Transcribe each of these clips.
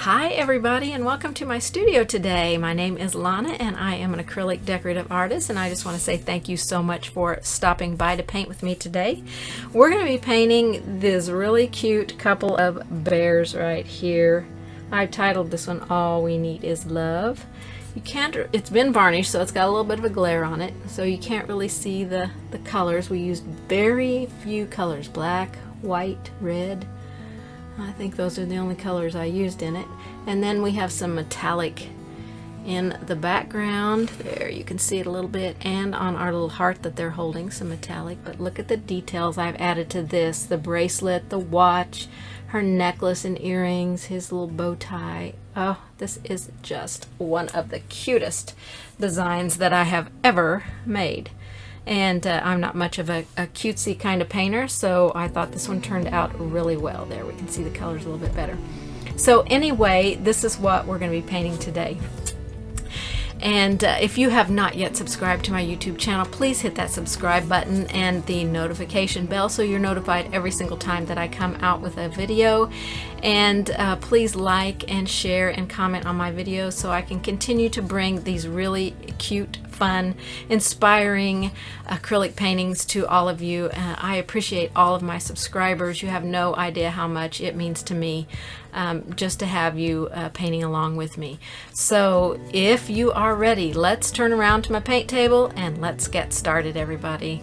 Hi everybody, and welcome to my studio today. My name is Lonna and I am an acrylic decorative artist, and I just want to say thank you so much for stopping by to paint with me today. We're going to be painting this really cute couple of bears right here. I've titled this one All We Need Is Love. You can't, it's been varnished, so it's got a little bit of a glare on it, so you can't really see the colors. We used very few colors: black, white, red. I think those are the only colors I used in it. And then we have some metallic in the background. There, you can see it a little bit, and on our little heart that they're holding, some metallic. But look at the details I've added to this: the bracelet, the watch, her necklace and earrings, his little bow tie. Oh, this is just one of the cutest designs that I have ever made. And I'm not much of a cutesy kind of painter, so I thought this one turned out really well. There, we can see the colors a little bit better. So anyway, this is what we're going to be painting today. And if you have not yet subscribed to my YouTube channel, please hit that subscribe button and the notification bell so you're notified every single time that I come out with a video. And please like and share and comment on my videos so I can continue to bring these really cute, fun, inspiring acrylic paintings to all of you. I appreciate all of my subscribers. You have no idea how much it means to me just to have you painting along with me. So if you are ready, let's turn around to my paint table and let's get started, everybody.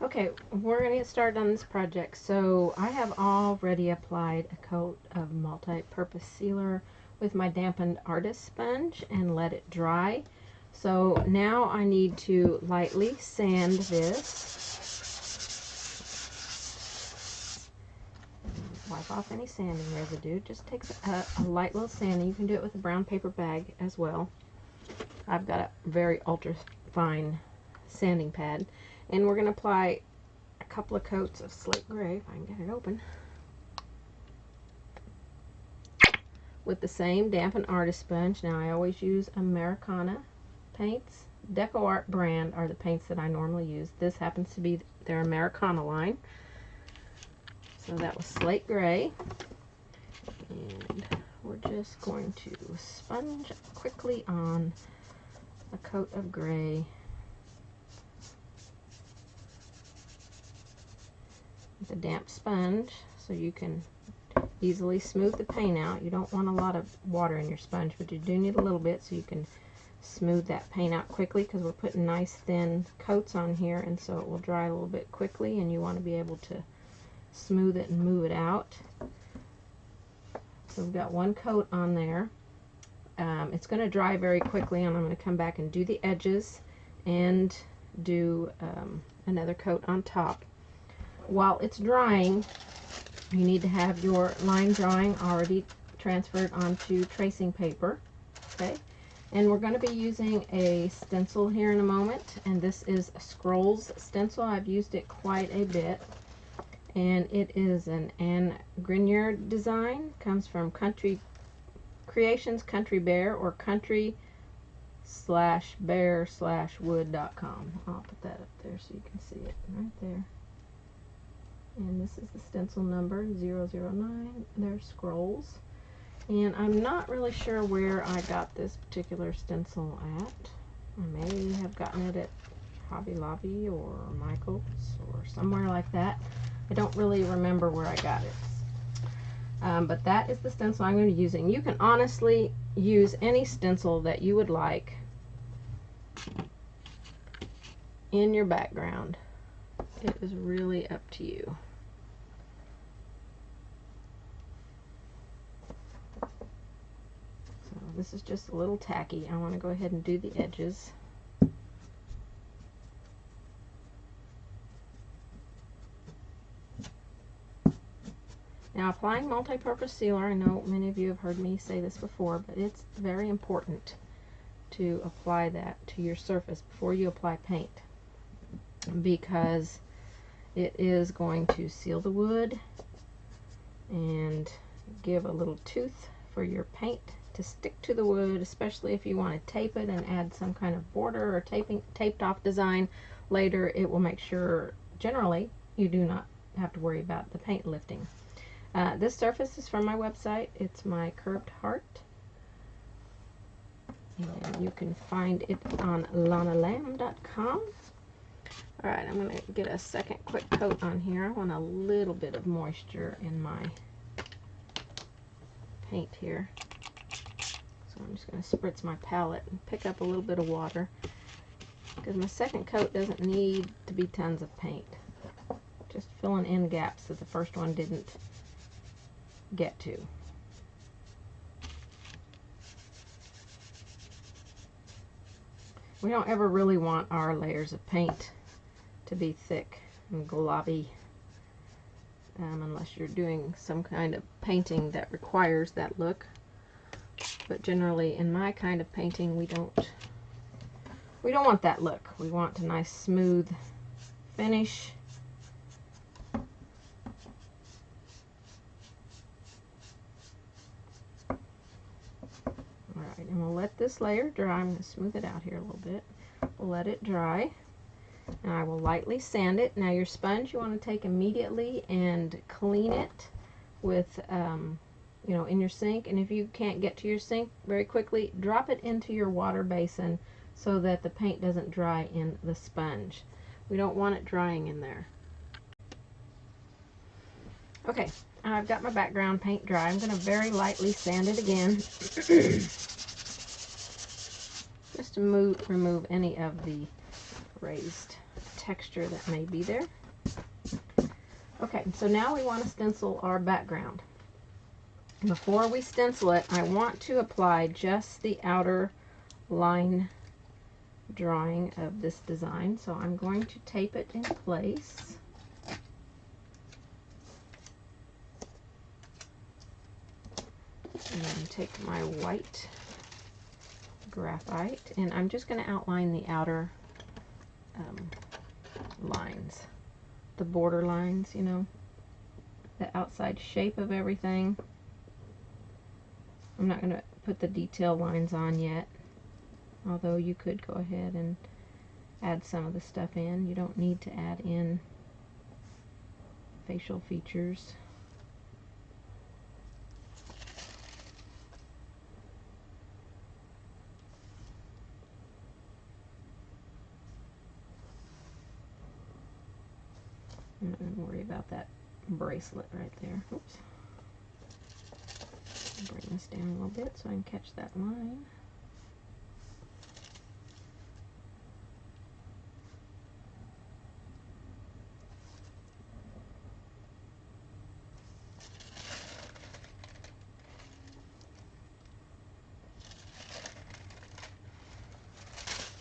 Okay, we're going to get started on this project. So I have already applied a coat of multi-purpose sealer with my dampened artist sponge and let it dry. So now I need to lightly sand this. Wipe off any sanding residue. Just takes a light little sanding. You can do it with a brown paper bag as well. I've got a very ultra fine sanding pad. And we're going to apply a couple of coats of slate gray, if I can get it open, with the same dampened artist sponge. Now I always use Americana paints. Deco Art brand are the paints that I normally use. This happens to be their Americana line. So that was slate gray. And we're just going to sponge quickly on a coat of gray with a damp sponge so you can easily smooth the paint out. You don't want a lot of water in your sponge, but you do need a little bit so you can smooth that paint out quickly, because we're putting nice thin coats on here, and so it will dry a little bit quickly, and you want to be able to smooth it and move it out. So we've got one coat on there. It's going to dry very quickly, and I'm going to come back and do the edges and do another coat on top. While it's drying, you need to have your line drawing already transferred onto tracing paper. Okay, and we're going to be using a stencil here in a moment, and this is a Scrolls stencil. I've used it quite a bit, and it is an Anne Grenier design. Comes from Country Creations Country Bear, or country/bear/wood.com. I'll put that up there so you can see it right there. And this is the stencil number 009. There's Scrolls. And I'm not really sure where I got this particular stencil at. I may have gotten it at Hobby Lobby or Michael's or somewhere like that. I don't really remember where I got it. But that is the stencil I'm going to be using. You can honestly use any stencil that you would like in your background. It is really up to you. So this is just a little tacky. I want to go ahead and do the edges. Now, applying multi-purpose sealer, I know many of you have heard me say this before, but it's very important to apply that to your surface before you apply paint, because it is going to seal the wood and give a little tooth for your paint to stick to the wood, especially if you want to tape it and add some kind of border or taped off design later. It will make sure, generally, you do not have to worry about the paint lifting. This surface is from my website. It's my curved heart. And you can find it on lonnalamb.com. Alright, I'm going to get a second quick coat on here. I want a little bit of moisture in my paint here. So I'm just going to spritz my palette and pick up a little bit of water, because my second coat doesn't need to be tons of paint. Just filling in gaps that the first one didn't get to. We don't ever really want our layers of paint to be thick and globby, unless you're doing some kind of painting that requires that look. But generally, in my kind of painting, we don't want that look. We want a nice smooth finish. Alright, and we'll let this layer dry. I'm going to smooth it out here a little bit. We'll let it dry. And I will lightly sand it. Now your sponge you want to take immediately and clean it with, you know, in your sink. And if you can't get to your sink very quickly, drop it into your water basin so that the paint doesn't dry in the sponge. We don't want it drying in there. Okay, I've got my background paint dry. I'm going to very lightly sand it again just to remove any of the raised texture that may be there. Okay, so now we want to stencil our background. Before we stencil it, I want to apply just the outer line drawing of this design. So I'm going to tape it in place. And take my white graphite, and I'm just going to outline the outer lines, the border lines, you know, the outside shape of everything. I'm not going to put the detail lines on yet, although you could go ahead and add some of the stuff in. You don't need to add in facial features. I'm not going to worry about that bracelet right there. Oops. Bring this down a little bit so I can catch that line.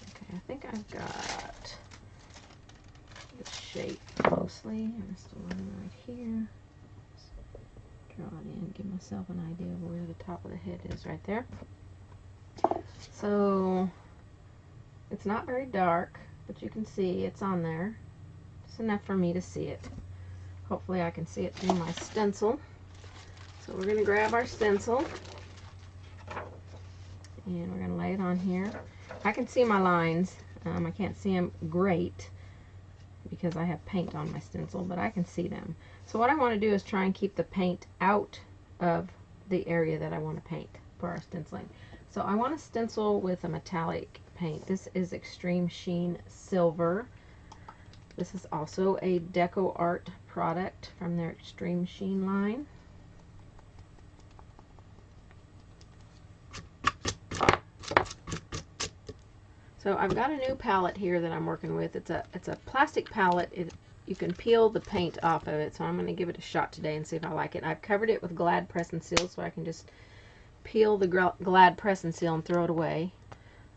Okay, I think I've got the shape mostly. I'm just a line right here. Draw it in, give myself an idea of where the top of the head is right there. So it's not very dark, but you can see it's on there. It's enough for me to see it. Hopefully I can see it through my stencil. So we're going to grab our stencil and we're going to lay it on here. I can see my lines. I can't see them great because I have paint on my stencil, but I can see them. So what I want to do is try and keep the paint out of the area that I want to paint for our stenciling. So I want to stencil with a metallic paint. This is Extreme Sheen Silver. This is also a Deco Art product from their Extreme Sheen line. So I've got a new palette here that I'm working with. It's a plastic palette. You can peel the paint off of it, so I'm going to give it a shot today and see if I like it. I've covered it with Glad Press and Seal, so I can just peel the Glad Press and Seal and throw it away.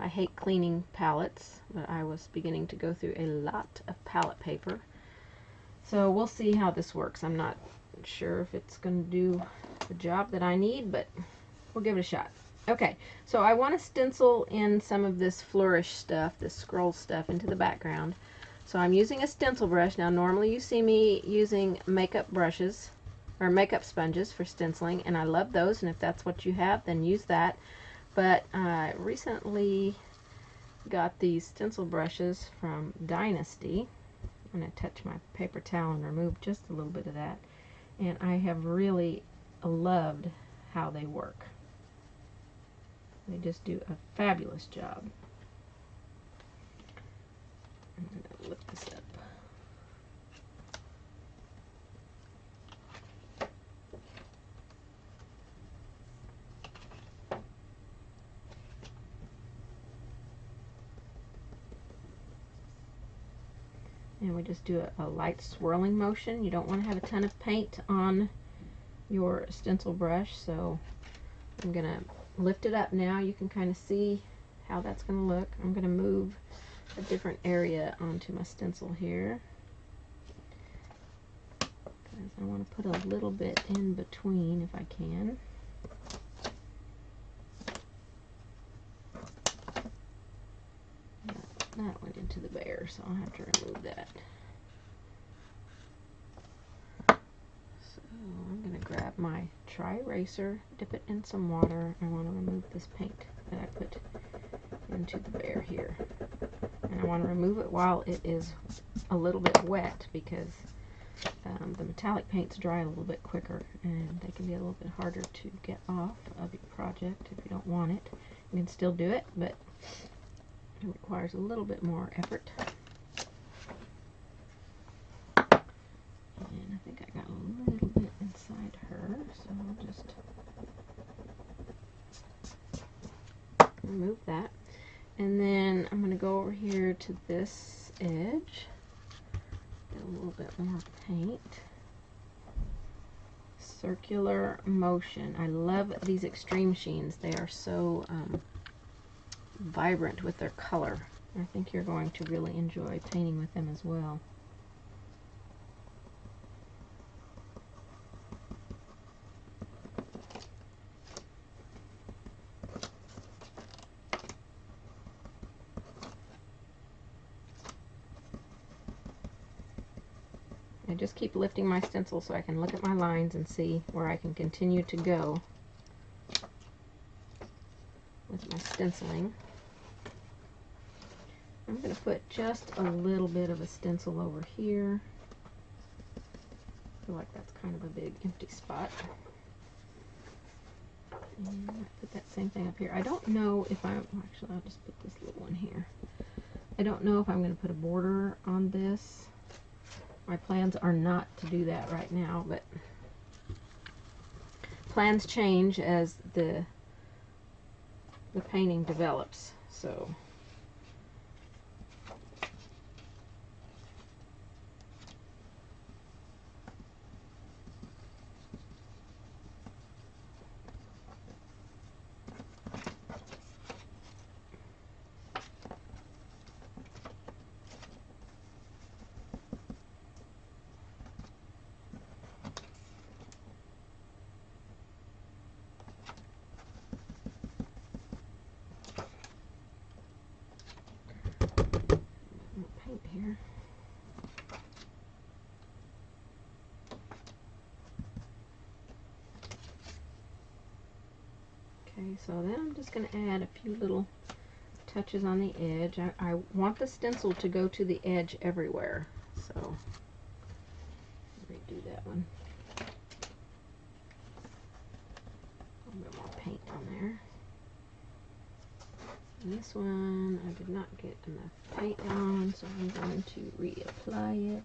I hate cleaning palettes, but I was beginning to go through a lot of palette paper. So we'll see how this works. I'm not sure if it's going to do the job that I need, but we'll give it a shot. Okay, so I want to stencil in some of this flourish stuff, this scroll stuff, into the background. So I'm using a stencil brush. Now normally you see me using makeup brushes, or makeup sponges for stenciling, and I love those, and if that's what you have, then use that. But I recently got these stencil brushes from Dynasty. I'm going to touch my paper towel and remove just a little bit of that, and I have really loved how they work. They just do a fabulous job. I'm going to lift this up. And we just do a light swirling motion. You don't want to have a ton of paint on your stencil brush, so I'm going to lift it up now. You can kind of see how that's going to look. I'm going to move a different area onto my stencil here, because I want to put a little bit in between if I can. That went into the bear, so I'll have to remove that. So I'm going to grab my tri-eraser, dip it in some water. I want to remove this paint that I put into the bear here. And I want to remove it while it is a little bit wet, because the metallic paints dry a little bit quicker, and they can be a little bit harder to get off of your project if you don't want it. You can still do it, but it requires a little bit more effort. And I think I got a little bit inside her, so I'll just remove that. And then I'm going to go over here to this edge, get a little bit more paint. Circular motion. I love these extreme sheens. They are so vibrant with their color. I think you're going to really enjoy painting with them as well. I just keep lifting my stencil so I can look at my lines and see where I can continue to go with my stenciling. I'm going to put just a little bit of a stencil over here. I feel like that's kind of a big empty spot. And I put that same thing up here. I don't know if actually I'll just put this little one here. I don't know if I'm going to put a border on this. My plans are not to do that right now, but plans change as the painting develops, so paint here. Okay, so then I'm just going to add a few little touches on the edge. I want the stencil to go to the edge everywhere, so let me do that one. A little bit more paint on there. And this one I did not get enough paint on, so I'm going to reapply it.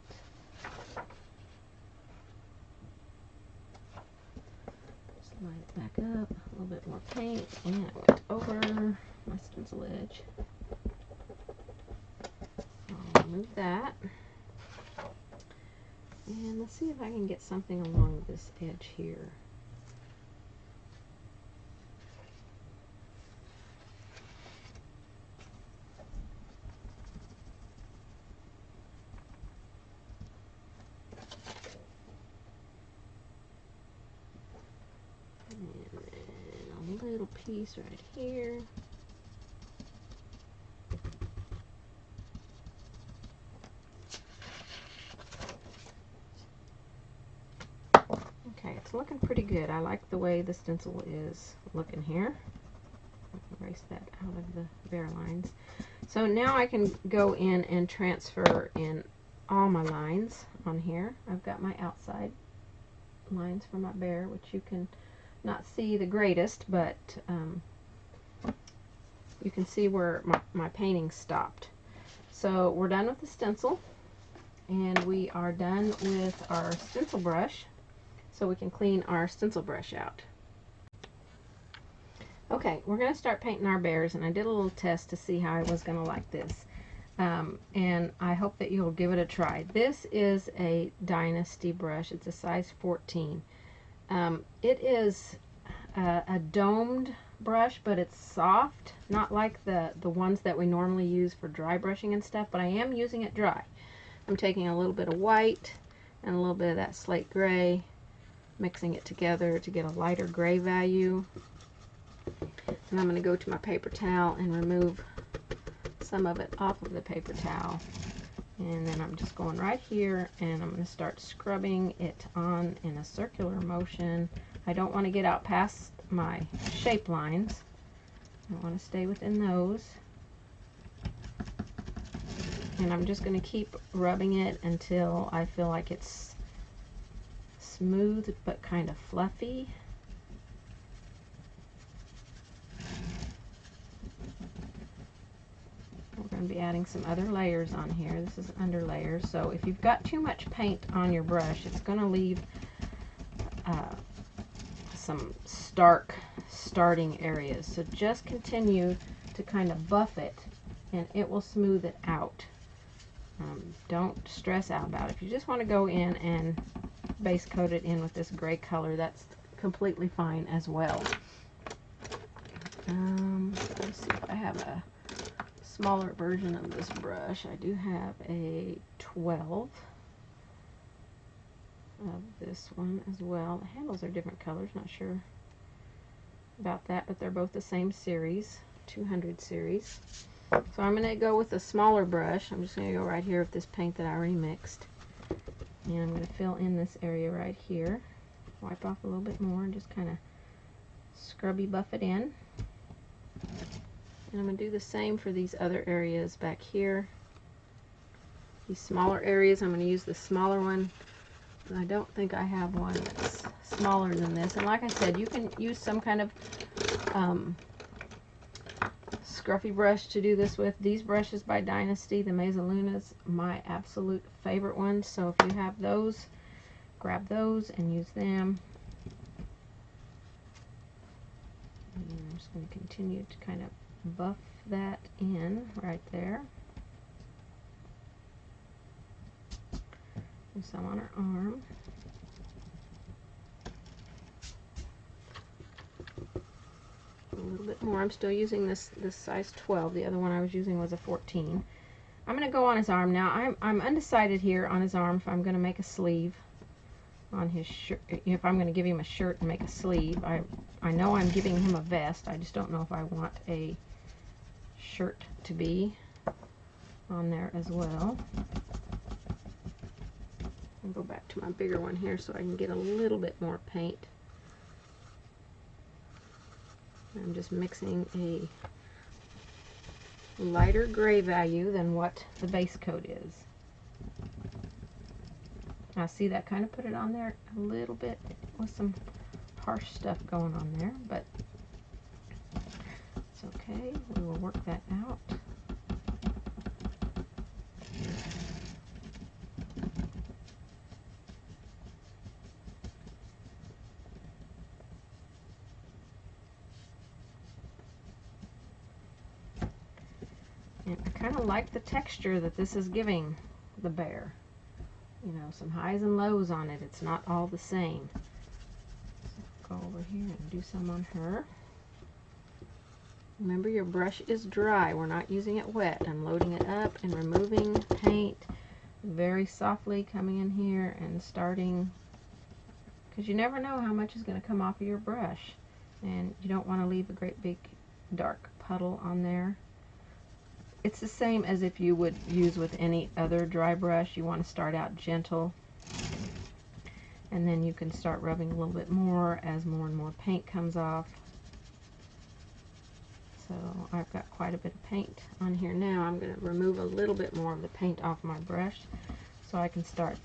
Just line it back up, a little bit more paint, and I went over my stencil edge. I'll remove that. And let's see if I can get something along this edge here. And then a little piece right here. it's looking pretty good. I like the way the stencil is looking here. Erase that out of the bare lines. So now I can go in and transfer in all my lines on here. I've got my outside lines for my bear, which you can not see the greatest, but you can see where my painting stopped. So we're done with the stencil, and we are done with our stencil brush, so we can clean our stencil brush out. Okay, we're going to start painting our bears, and I did a little test to see how I was going to like this. And I hope that you'll give it a try. This is a Dynasty brush. It's a size 14. It is a domed brush, but it's soft, not like the ones that we normally use for dry brushing and stuff, but I am using it dry. I'm taking a little bit of white and a little bit of that slate gray, mixing it together to get a lighter gray value. And I'm going to go to my paper towel and remove some of it off of the paper towel. And then I'm just going right here, and I'm going to start scrubbing it on in a circular motion. I don't want to get out past my shape lines. I want to stay within those. And I'm just going to keep rubbing it until I feel like it's smooth but kind of fluffy. We're going to be adding some other layers on here. This is under layers, so if you've got too much paint on your brush, it's going to leave some stark starting areas. So just continue to kind of buff it, and it will smooth it out. Don't stress out about it. If you just want to go in and base coat it in with this gray color, that's completely fine as well. Let's see if I have a smaller version of this brush. I do have a 12 of this one as well. The handles are different colors, not sure about that, but they're both the same series, 200 series. So I'm going to go with a smaller brush. I'm just going to go right here with this paint that I already mixed, and I'm going to fill in this area right here, wipe off a little bit more, and just kind of scrubby buff it in. And I'm going to do the same for these other areas back here. These smaller areas, I'm going to use the smaller one. I don't think I have one that's smaller than this. And like I said, you can use some kind of scruffy brush to do this with. These brushes by Dynasty, the Mezzaluna's my absolute favorite ones. So if you have those, grab those and use them. And I'm just going to continue to kind of buff that in right there. And some on her arm. A little bit more. I'm still using this size 12. The other one I was using was a 14. I'm going to go on his arm now. I'm undecided here on his arm if I'm going to make a sleeve on his shirt. If I'm going to give him a shirt and make a sleeve. I know I'm giving him a vest. I just don't know if I want a shirt to be on there as well. I'll go back to my bigger one here so I can get a little bit more paint. I'm just mixing a lighter gray value than what the base coat is. Now see, that kind of put it on there a little bit with some harsh stuff going on there, but it's okay. We will work that out. And I kind of like the texture that this is giving the bear. You know, some highs and lows on it. It's not all the same. So go over here and do some on her. Remember, your brush is dry. We're not using it wet. I'm loading it up and removing paint very softly, coming in here and starting, because you never know how much is going to come off of your brush, and you don't want to leave a great big dark puddle on there. It's the same as if you would use with any other dry brush. You want to start out gentle and then you can start rubbing a little bit more as more and more paint comes off. So I've got quite a bit of paint on here now. I'm going to remove a little bit more of the paint off my brush so I can start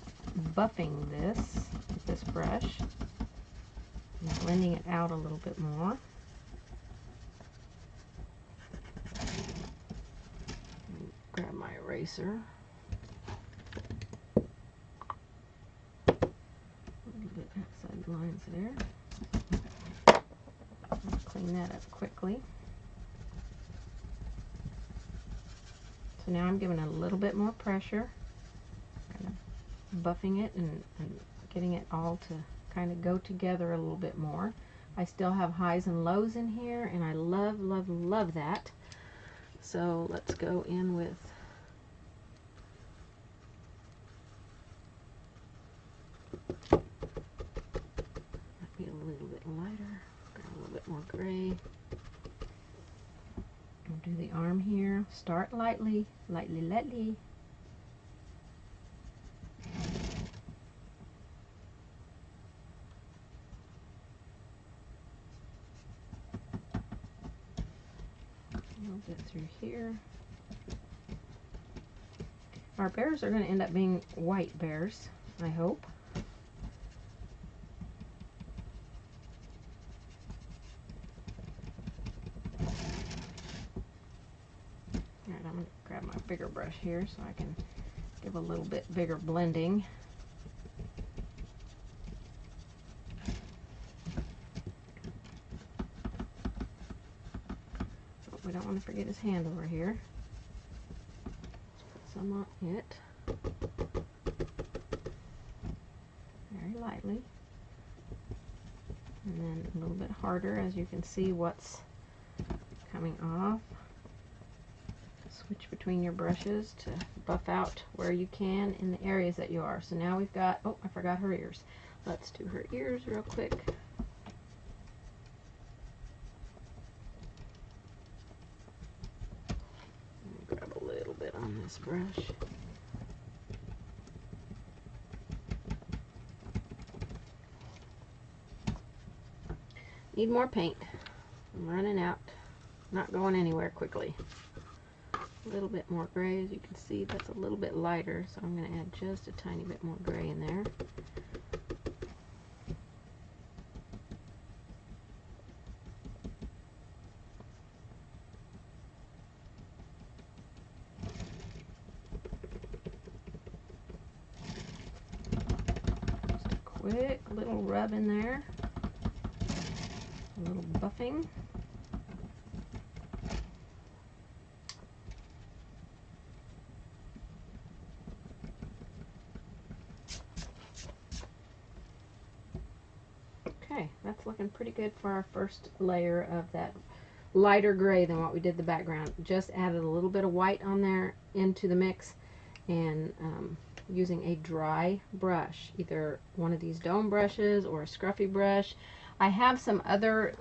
buffing this with this brush and blending it out a little bit more. Grab my eraser. A little bit outside the lines there. I'll clean that up quickly. So now I'm giving it a little bit more pressure, kind of buffing it and getting it all to kind of go together a little bit more. I still have highs and lows in here, and I love, love, love that. So let's go in with might be a little bit lighter, grab a little bit more gray. We'll do the arm here. Start lightly, lightly, lightly. A little bit through here. Our bears are going to end up being white bears, I hope. Alright, I'm going to grab my bigger brush here so I can give a little bit bigger blending. Oh, we don't want to forget his hand over here. Let's put some on it. Very lightly. And then a little bit harder, as you can see what's coming off. Switch between your brushes to buff out where you can in the areas that you are. So now we've got, oh, I forgot her ears. Let's do her ears real quick. Grab a little bit on this brush. Need more paint. I'm running out. Not going anywhere quickly. A little bit more gray, as you can see that's a little bit lighter, so I'm going to add just a tiny bit more gray in there. Just a quick little rub in there, a little buffing. Okay, that's looking pretty good for our first layer of that lighter gray than what we did the background. Just added a little bit of white on there into the mix, and using a dry brush, either one of these dome brushes or a scruffy brush. I have some other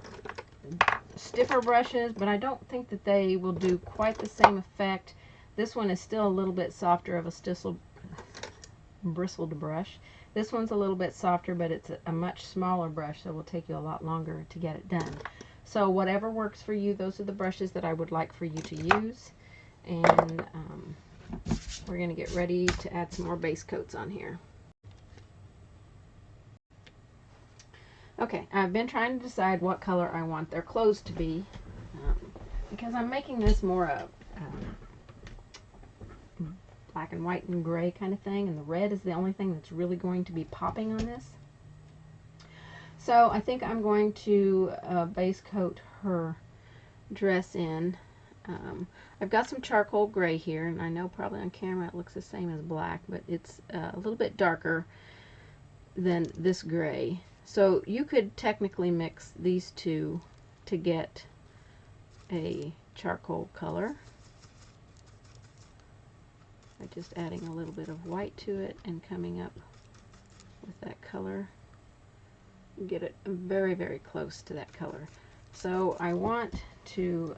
stiffer brushes, but I don't think that they will do quite the same effect. This one is still a little bit softer of a bristled brush. This one's a little bit softer, but it's a much smaller brush, so it will take you a lot longer to get it done. So whatever works for you, those are the brushes that I would like for you to use. And we're going to get ready to add some more base coats on here. Okay, I've been trying to decide what color I want their clothes to be, because I'm making this more of black and white and gray kind of thing, and the red is the only thing that's really going to be popping on this. So I think I'm going to base coat her dress in. I've got some charcoal gray here, and I know probably on camera it looks the same as black, but it's a little bit darker than this gray. So you could technically mix these two to get a charcoal color by just adding a little bit of white to it and coming up with that color. Get it very, very close to that color. So I want to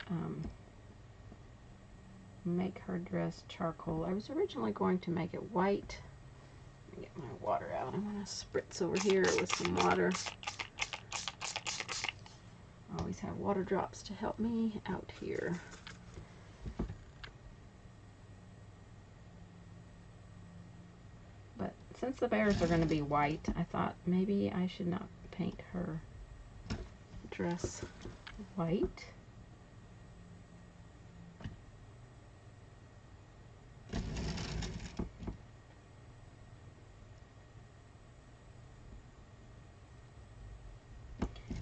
make her dress charcoal. I was originally going to make it white Get my water out. I'm going to spritz over here with some water. I always have water drops to help me out here. But since the bears are going to be white, I thought maybe I should not paint her dress white.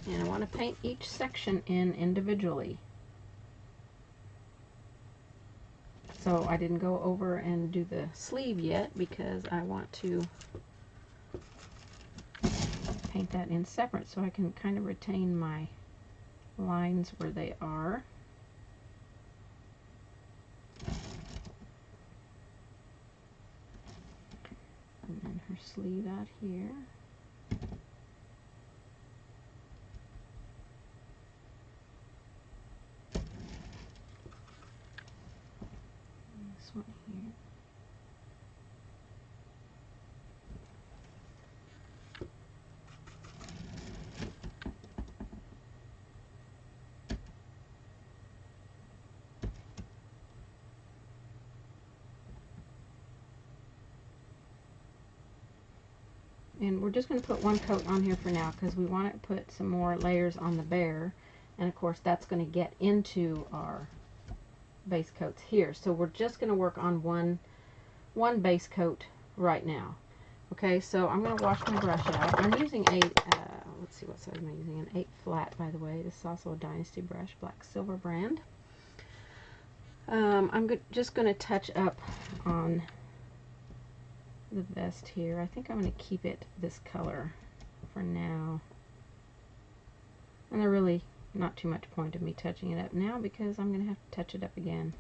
And I want to paint each section in individually. So I didn't go over and do the sleeve yet because I want to paint that in separate so I can kind of retain my lines where they are. And then her sleeve out here. This one here. And we're just going to put one coat on here for now because we want to put some more layers on the bear, and of course that's going to get into our base coats here. So we're just going to work on one base coat right now. Okay, so I'm going to wash my brush out. I'm using a let's see what size I'm using, an 8 flat, by the way. This is also a Dynasty brush, black silver brand. I'm just going to touch up on the vest here. I think I'm going to keep it this color for now. And there's really not too much point of me touching it up now because I'm going to have to touch it up again.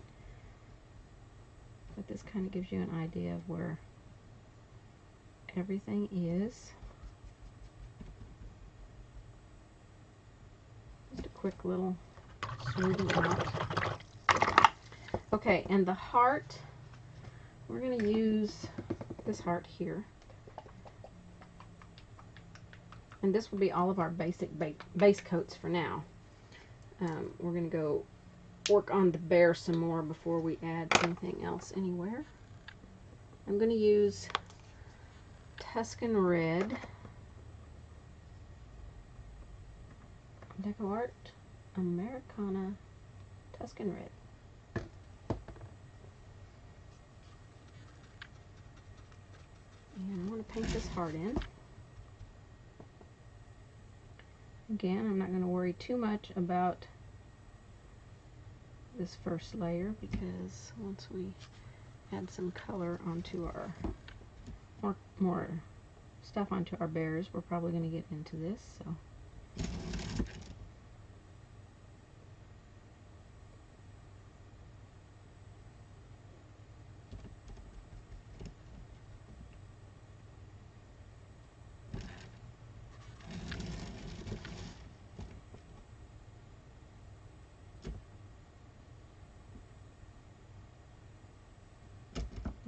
But this kind of gives you an idea of where everything is. Just a quick little smoothing out. Okay, and the heart, we're going to use this heart here, and this will be all of our basic base coats for now. We're going to go work on the bear some more before we add anything else anywhere. I'm going to use Tuscan Red, Deco Art Americana Tuscan Red. And I want to paint this heart in. Again, I'm not going to worry too much about this first layer because once we add some color onto our, more stuff onto our bears, we're probably going to get into this. So.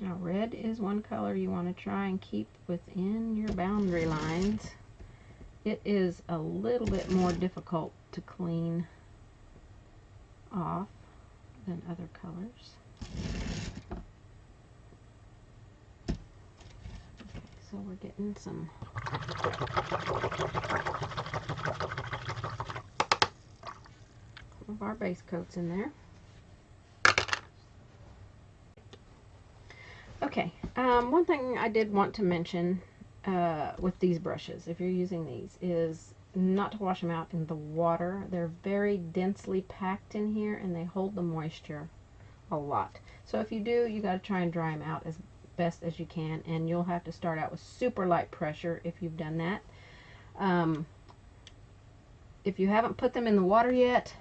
Now, red is one color you want to try and keep within your boundary lines. It is a little bit more difficult to clean off than other colors. Okay, so we're getting some of our base coats in there. Okay, one thing I did want to mention with these brushes, if you're using these, is not to wash them out in the water. They're very densely packed in here and they hold the moisture a lot. So if you do, you got to try and dry them out as best as you can, and you'll have to start out with super light pressure if you've done that. If you haven't put them in the water yet,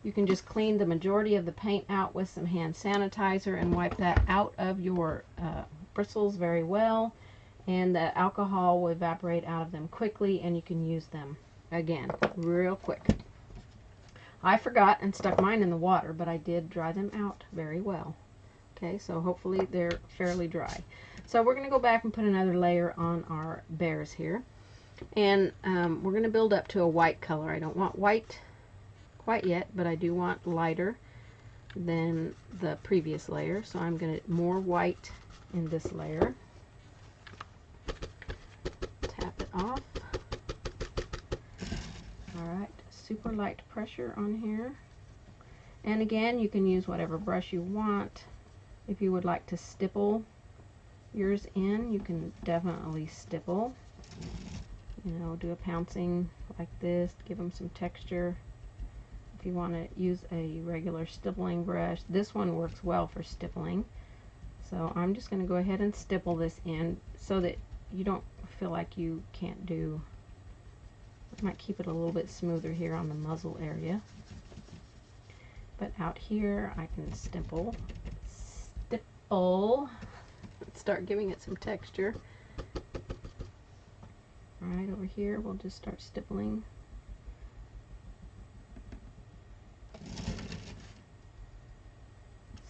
you can just clean the majority of the paint out with some hand sanitizer and wipe that out of your bristles very well, and the alcohol will evaporate out of them quickly and you can use them again real quick. I forgot and stuck mine in the water, but I did dry them out very well. Okay, so hopefully they're fairly dry. So we're going to go back and put another layer on our bears here. And we're going to build up to a white color. I don't want white quite yet, but I do want lighter than the previous layer. So I'm going to more white in this layer. Tap it off. Alright, super light pressure on here. And again, you can use whatever brush you want. If you would like to stipple yours in, you can definitely stipple. You know, do a pouncing like this, give them some texture. If you want to use a regular stippling brush, this one works well for stippling. So I'm just going to go ahead and stipple this in so that you don't feel like you can't do. I might keep it a little bit smoother here on the muzzle area. But out here I can stipple, start giving it some texture. Alright, over here we'll just start stippling.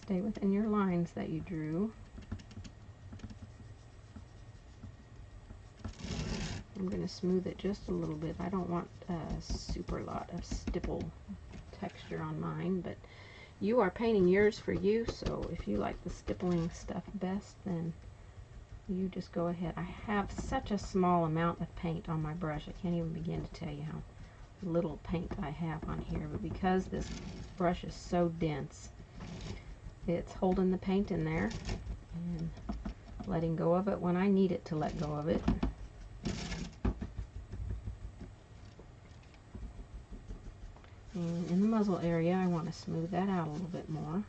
Stay within your lines that you drew. I'm going to smooth it just a little bit. I don't want a super lot of stipple texture on mine, but you are painting yours for you, so if you like the stippling stuff best, then you just go ahead. I have such a small amount of paint on my brush, I can't even begin to tell you how little paint I have on here, but because this brush is so dense, it's holding the paint in there and letting go of it when I need it to let go of it. And in the muzzle area, I want to smooth that out a little bit more.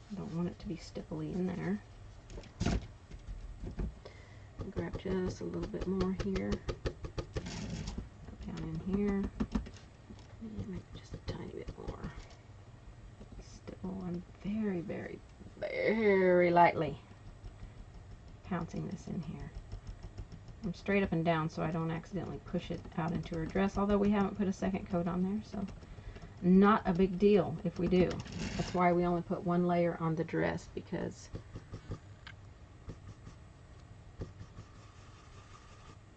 I don't want it to be stipply in there. I'll grab just a little bit more here. Go down in here. And maybe just a tiny bit more. Stipple. I'm very, very, very lightly pouncing this in here. I'm straight up and down so I don't accidentally push it out into her dress, although we haven't put a second coat on there, so not a big deal if we do. That's why we only put one layer on the dress, because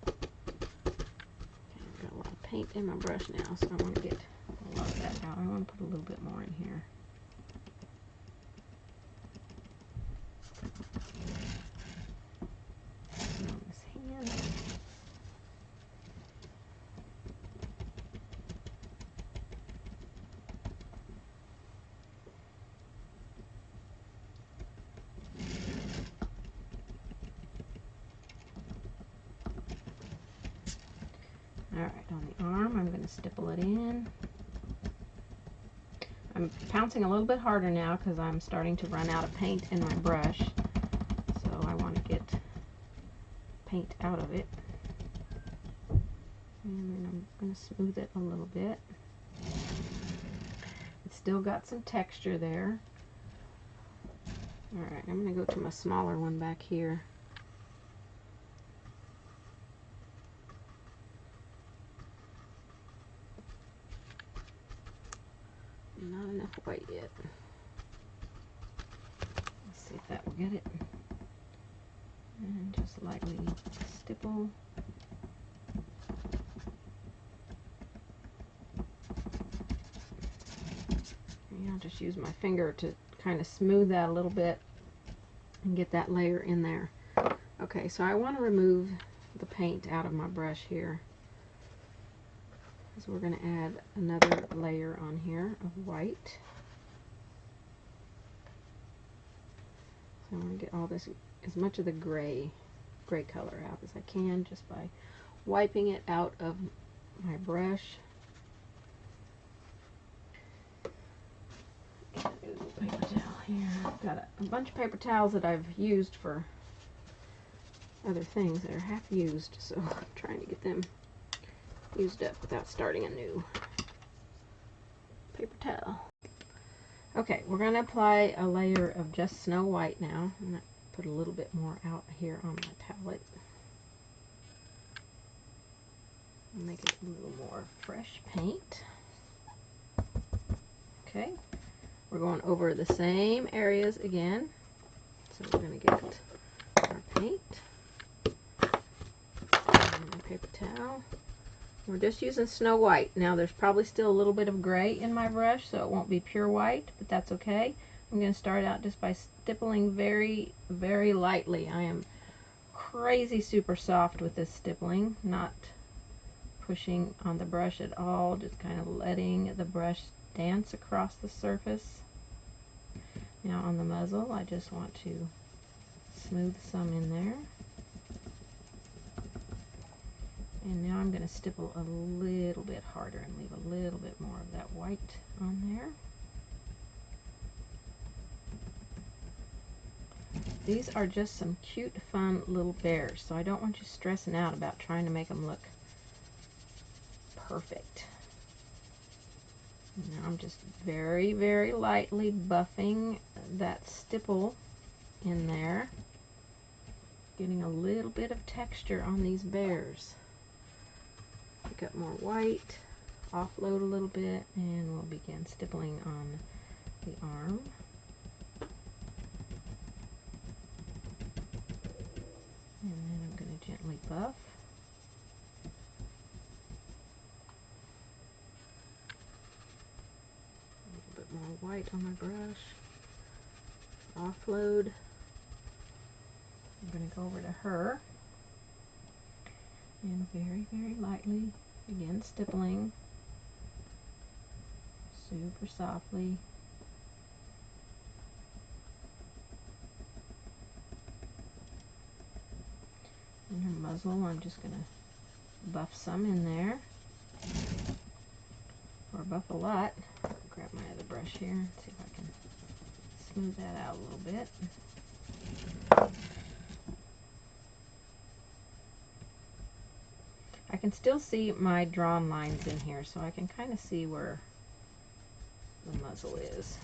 I've got a lot of paint in my brush now, so I want to get a lot of that out. I want to put a little bit more in here. On this hand. Alright, on the arm, I'm going to stipple it in. I'm pouncing a little bit harder now because I'm starting to run out of paint in my brush. So I want to get paint out of it. And then I'm going to smooth it a little bit. It's still got some texture there. Alright, I'm going to go to my smaller one back here. Not enough white yet. Let's see if that will get it. And just lightly stipple. And I'll just use my finger to kind of smooth that a little bit and get that layer in there. Okay, so I want to remove the paint out of my brush here. So we're going to add another layer on here of white. So I want to get all this, as much of the gray color out as I can, just by wiping it out of my brush. Paper towel here. I've got a bunch of paper towels that I've used for other things that are half used, so I'm trying to get them used up without starting a new paper towel. Okay, we're going to apply a layer of just Snow White now. I'm going to put a little bit more out here on my palette. Make it a little more fresh paint. Okay, We're going over the same areas again. So we're going to get our paint and a paper towel. We're just using Snow White. Now there's probably still a little bit of gray in my brush, so it won't be pure white, but that's okay. I'm going to start out just by stippling very, very lightly. I am crazy super soft with this stippling, not pushing on the brush at all, just kind of letting the brush dance across the surface. Now on the muzzle, I just want to smooth some in there. And now I'm going to stipple a little bit harder and leave a little bit more of that white on there. These are just some cute, fun little bears, so I don't want you stressing out about trying to make them look perfect. Now I'm just very, very lightly buffing that stipple in there, getting a little bit of texture on these bears. Pick up more white, offload a little bit, and we'll begin stippling on the arm. And then I'm going to gently buff. A little bit more white on my brush. Offload. I'm going to go over to her and very, very lightly begin stippling, super softly. And her muzzle, I'm just going to buff some in there, or buff a lot. Grab my other brush here and see if I can smooth that out a little bit. I can still see my drawn lines in here, so I can kind of see where the muzzle is.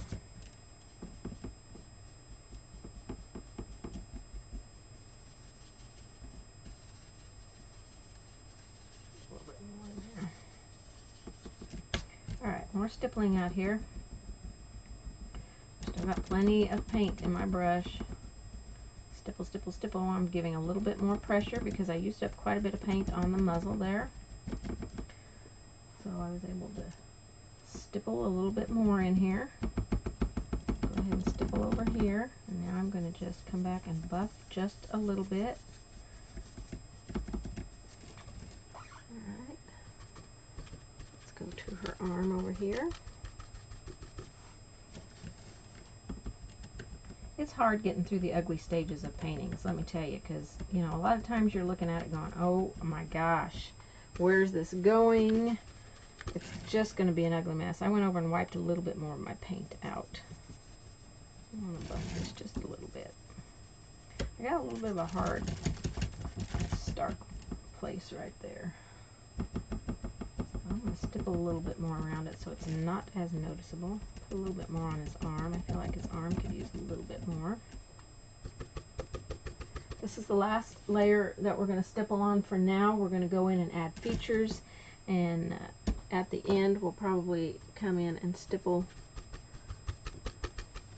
A little bit more in there. Alright, more stippling out here. Still got plenty of paint in my brush. Stipple, stipple, stipple. I'm giving a little bit more pressure because I used up quite a bit of paint on the muzzle there. So I was able to stipple a little bit more in here. Go ahead and stipple over here. And now I'm going to just come back and buff just a little bit. Alright. Let's go to her arm over here. It's hard getting through the ugly stages of paintings, let me tell you, because, you know, a lot of times you're looking at it going, oh my gosh, where's this going? It's just going to be an ugly mess. I went over and wiped a little bit more of my paint out. I want to buff this just a little bit. I got a little bit of a hard, stark place right there. I'm going to stipple a little bit more around it so it's not as noticeable. Put a little bit more on his arm. I feel like his arm could use a little bit more. This is the last layer that we're going to stipple on for now. We're going to go in and add features, and at the end we'll probably come in and stipple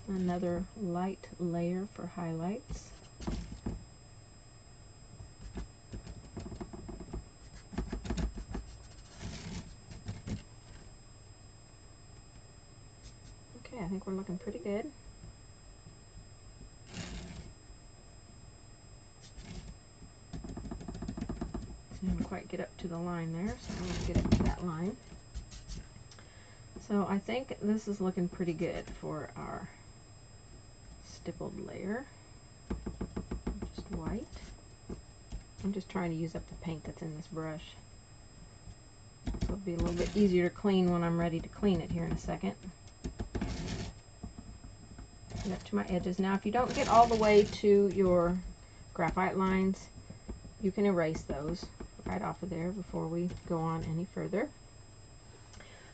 another light layer for highlights. Okay, I think we're looking pretty good. Didn't quite get up to the line there, so I'm going to get up to that line. So I think this is looking pretty good for our stippled layer. Just white. I'm just trying to use up the paint that's in this brush. So it'll be a little bit easier to clean when I'm ready to clean it here in a second. Get up to my edges. Now if you don't get all the way to your graphite lines, you can erase those right off of there before we go on any further.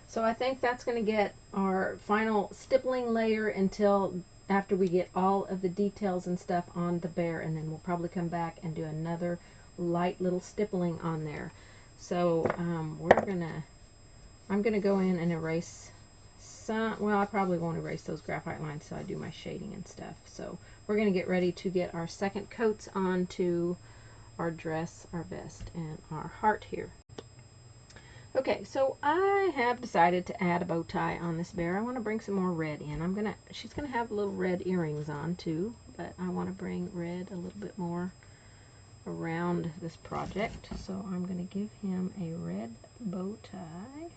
So I think that's going to get our final stippling layer until after we get all of the details and stuff on the bear, and then we'll probably come back and do another light little stippling on there. So I'm gonna go in and erase well, I probably won't erase those graphite lines so I do my shading and stuff. So we're going to get ready to get our second coats onto our dress, our vest, and our heart here. Okay, so I have decided to add a bow tie on this bear. I want to bring some more red in. She's gonna have little red earrings on too, but I want to bring red a little bit more around this project. So I'm gonna give him a red bow tie.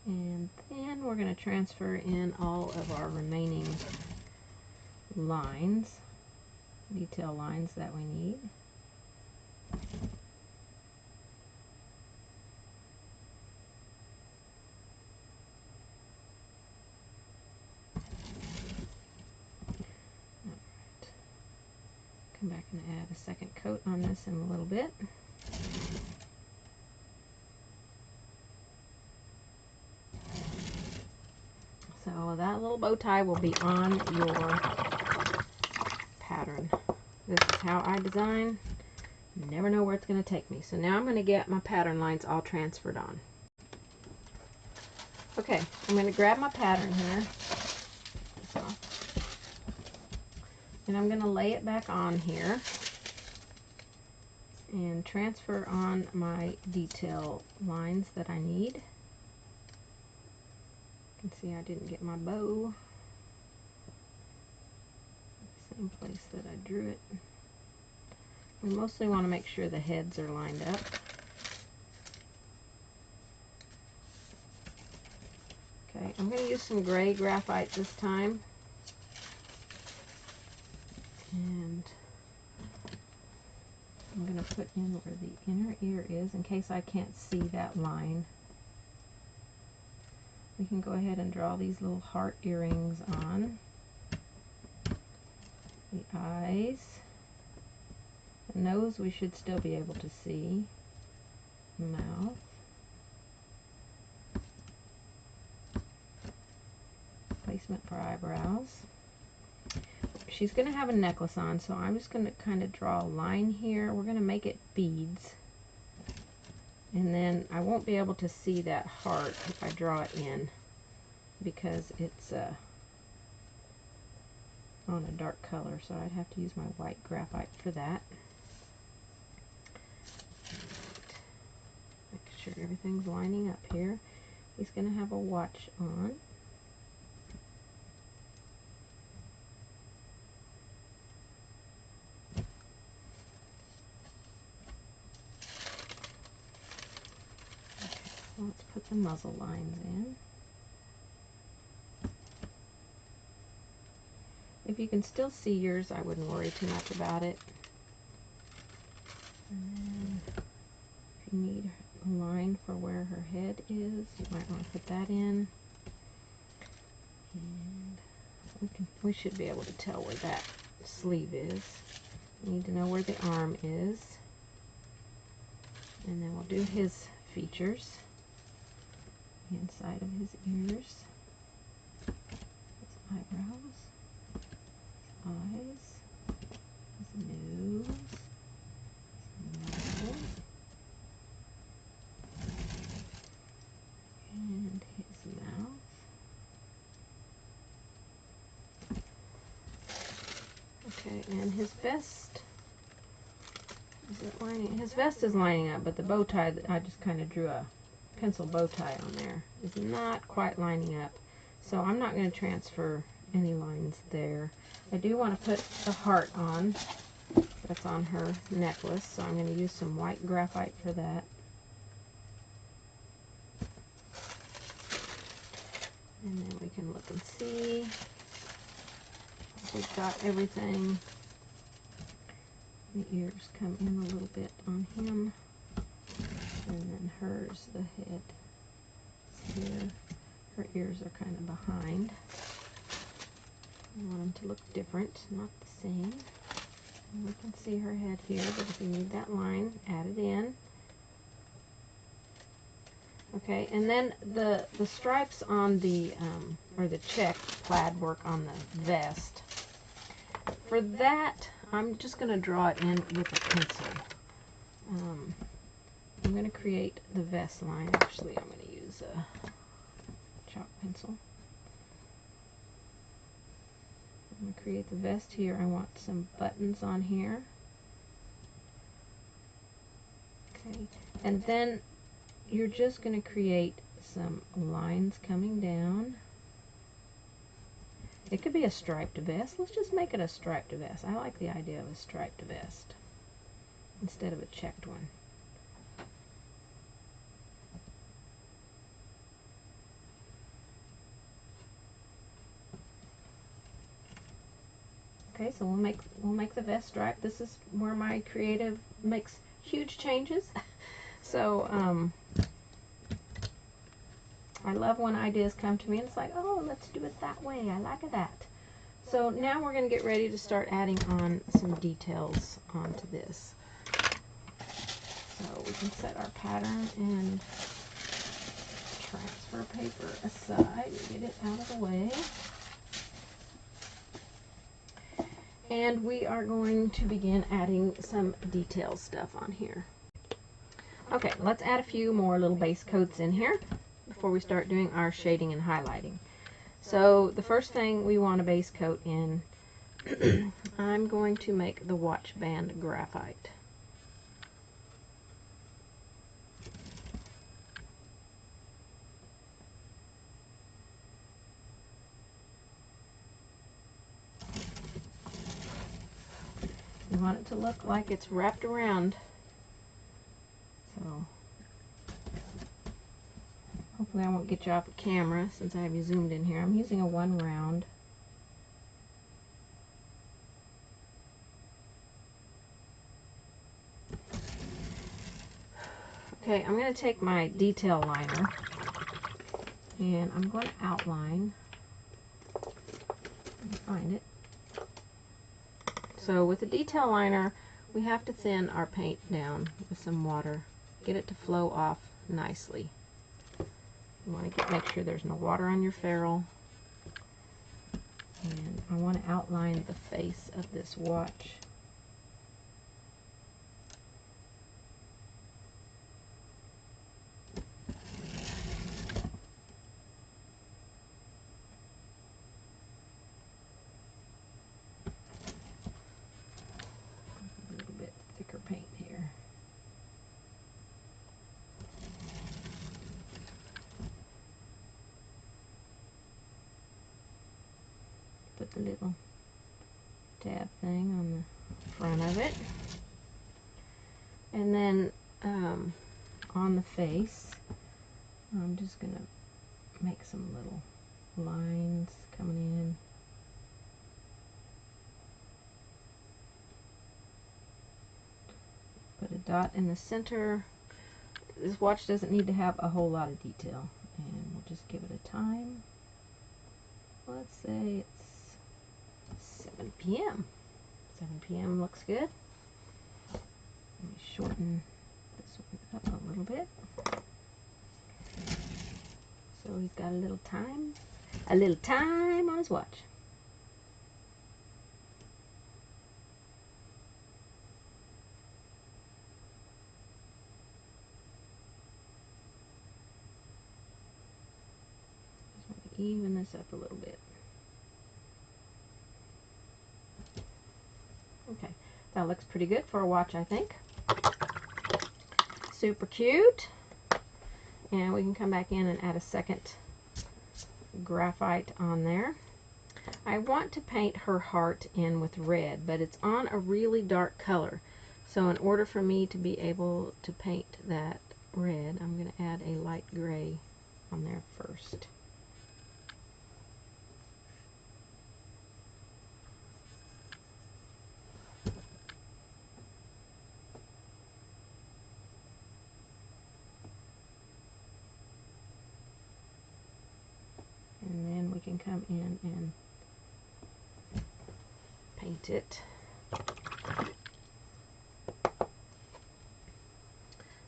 And then we're going to transfer in all of our remaining lines, detail lines that we need. Alright. Come back and add a second coat on this in a little bit. So that little bow tie will be on your pattern. This is how I design. Never know where it's going to take me. So now I'm going to get my pattern lines all transferred on. Okay, I'm going to grab my pattern here. And I'm going to lay it back on here and transfer on my detail lines that I need. You can see I didn't get my bow. Same place that I drew it. We mostly want to make sure the heads are lined up. Okay, I'm going to use some gray graphite this time. And I'm going to put in where the inner ear is in case I can't see that line. We can go ahead and draw these little heart earrings on. The eyes. The nose we should still be able to see. Mouth. Placement for eyebrows. She's going to have a necklace on, so I'm just going to kind of draw a line here. We're going to make it beads. And then I won't be able to see that heart if I draw it in because it's on a dark color, so I'd have to use my white graphite for that. Make sure everything's lining up here. He's going to have a watch on. Let's put the muzzle lines in. If you can still see yours, I wouldn't worry too much about it. And then if you need a line for where her head is, you might want to put that in. And we should be able to tell where that sleeve is. We need to know where the arm is. And then we'll do his features. The inside of his ears, his eyebrows, his eyes, his nose, his nose, and his mouth. Okay, and his vest, is it lining? His vest is lining up, but the bow tie, I just kind of drew a pencil bow tie on there, is not quite lining up, so I'm not going to transfer any lines there. I do want to put the heart on that's on her necklace, so I'm going to use some white graphite for that. And then we can look and see if we've got everything. The ears come in a little bit on him. And then hers, the head is here. Her ears are kind of behind. I want them to look different, not the same. And we can see her head here, but if you need that line, add it in. Okay, and then the stripes on the, or the check plaid work on the vest. For that, I'm just going to draw it in with a pencil. I'm going to create the vest line. Actually, I'm going to use a chalk pencil. I'm going to create the vest here. I want some buttons on here. Okay, and then you're just going to create some lines coming down. It could be a striped vest. Let's just make it a striped vest. I like the idea of a striped vest instead of a checked one. Okay, so we'll make the vest stripe. This is where my creative makes huge changes. So I love when ideas come to me and it's like, oh, let's do it that way. I like that. So now we're going to get ready to start adding on some details onto this. So we can set our pattern and transfer paper aside and get it out of the way. And we are going to begin adding some detail stuff on here. Okay, let's add a few more little base coats in here before we start doing our shading and highlighting. So the first thing we want a base coat in, I'm going to make the watch band graphite. You want it to look like it's wrapped around. So hopefully I won't get you off the camera since I have you zoomed in here. I'm using a 1 round. Okay, I'm going to take my detail liner and I'm going to outline. Let me find it. So with the detail liner, we have to thin our paint down with some water. Get it to flow off nicely. You want to make sure there's no water on your ferrule. And I want to outline the face of this watch. A little bit thicker paint here. Put the little tab thing on the front of it. And then on the face, I'm just going to make some little lines coming in. Put a dot in the center. This watch doesn't need to have a whole lot of detail. And we'll just give it a time. Let's say it's 7 p.m. 7 p.m. looks good. Let me shorten this one up a little bit. So he's got a little time on his watch. Just want to even this up a little bit. Okay, that looks pretty good for a watch, I think. Super cute. And we can come back in and add a second graphite on there. I want to paint her heart in with red, but it's on a really dark color. So in order for me to be able to paint that red, I'm going to add a light gray on there first. And then we can come in and paint it.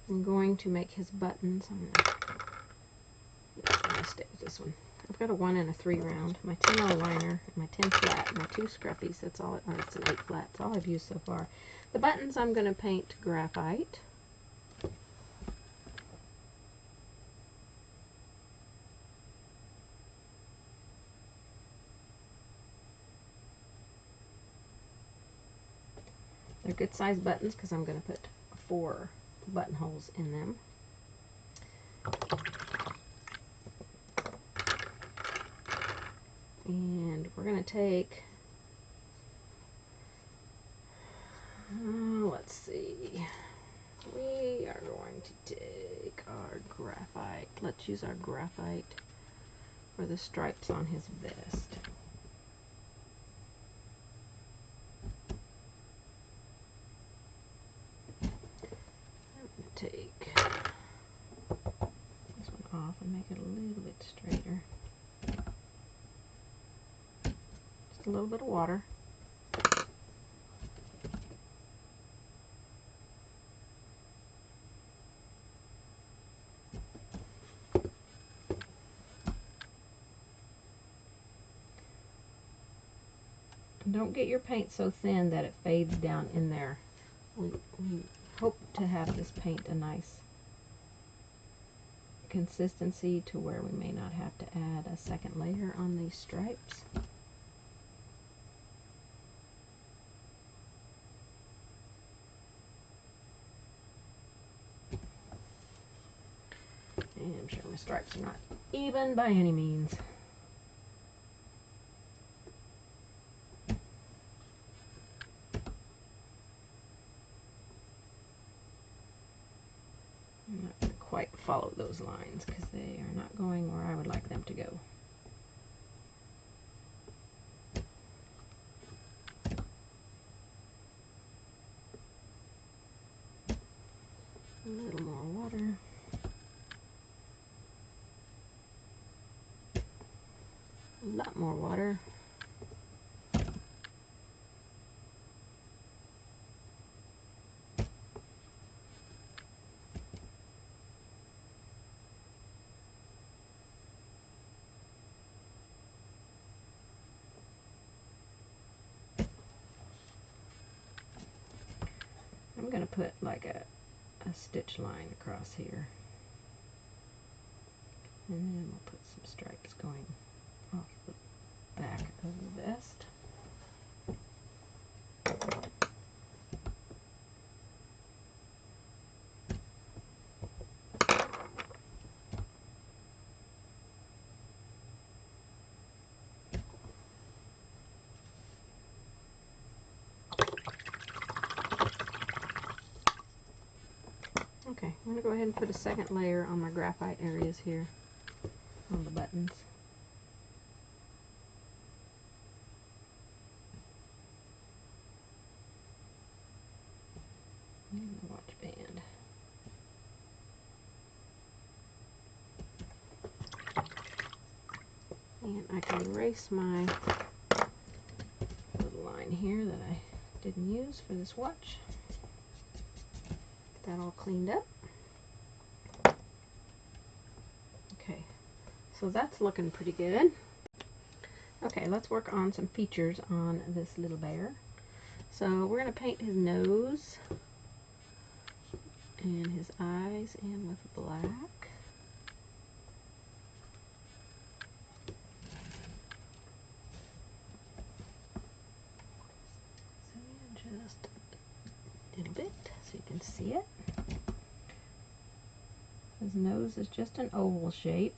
I'm going to make his buttons. I'm going to stay with this one. I've got a 1 and a 3 round, my 10-0 liner, my 10 flat, my 2 scrappies. That's all, or it's an 8 flat. That's all I've used so far. The buttons I'm going to paint graphite. They're good sized buttons because I'm going to put 4 buttonholes in them. And we're going to take, let's see, we are going to take our graphite. Let's use our graphite for the stripes on his vest. Take this one off and make it a little bit straighter. Just a little bit of water. And don't get your paint so thin that it fades down in there. We hope to have this paint a nice consistency to where we may not have to add a second layer on these stripes. And I'm sure my stripes are not even by any means. I'm not going to quite follow those lines because they are not going where I would like them to go. A little more water. A lot more water. I'm going to put like a stitch line across here. And then we'll put some stripes going off the back of the vest. Okay, I'm going to go ahead and put a second layer on my graphite areas here on the buttons. And the watch band. And I can erase my little line here that I didn't use for this watch. Get that all cleaned up. Okay, so that's looking pretty good. Okay, let's work on some features on this little bear. So we're going to paint his nose and his eyes in with black. So just a little bit so you can see it. His nose is just an oval shape.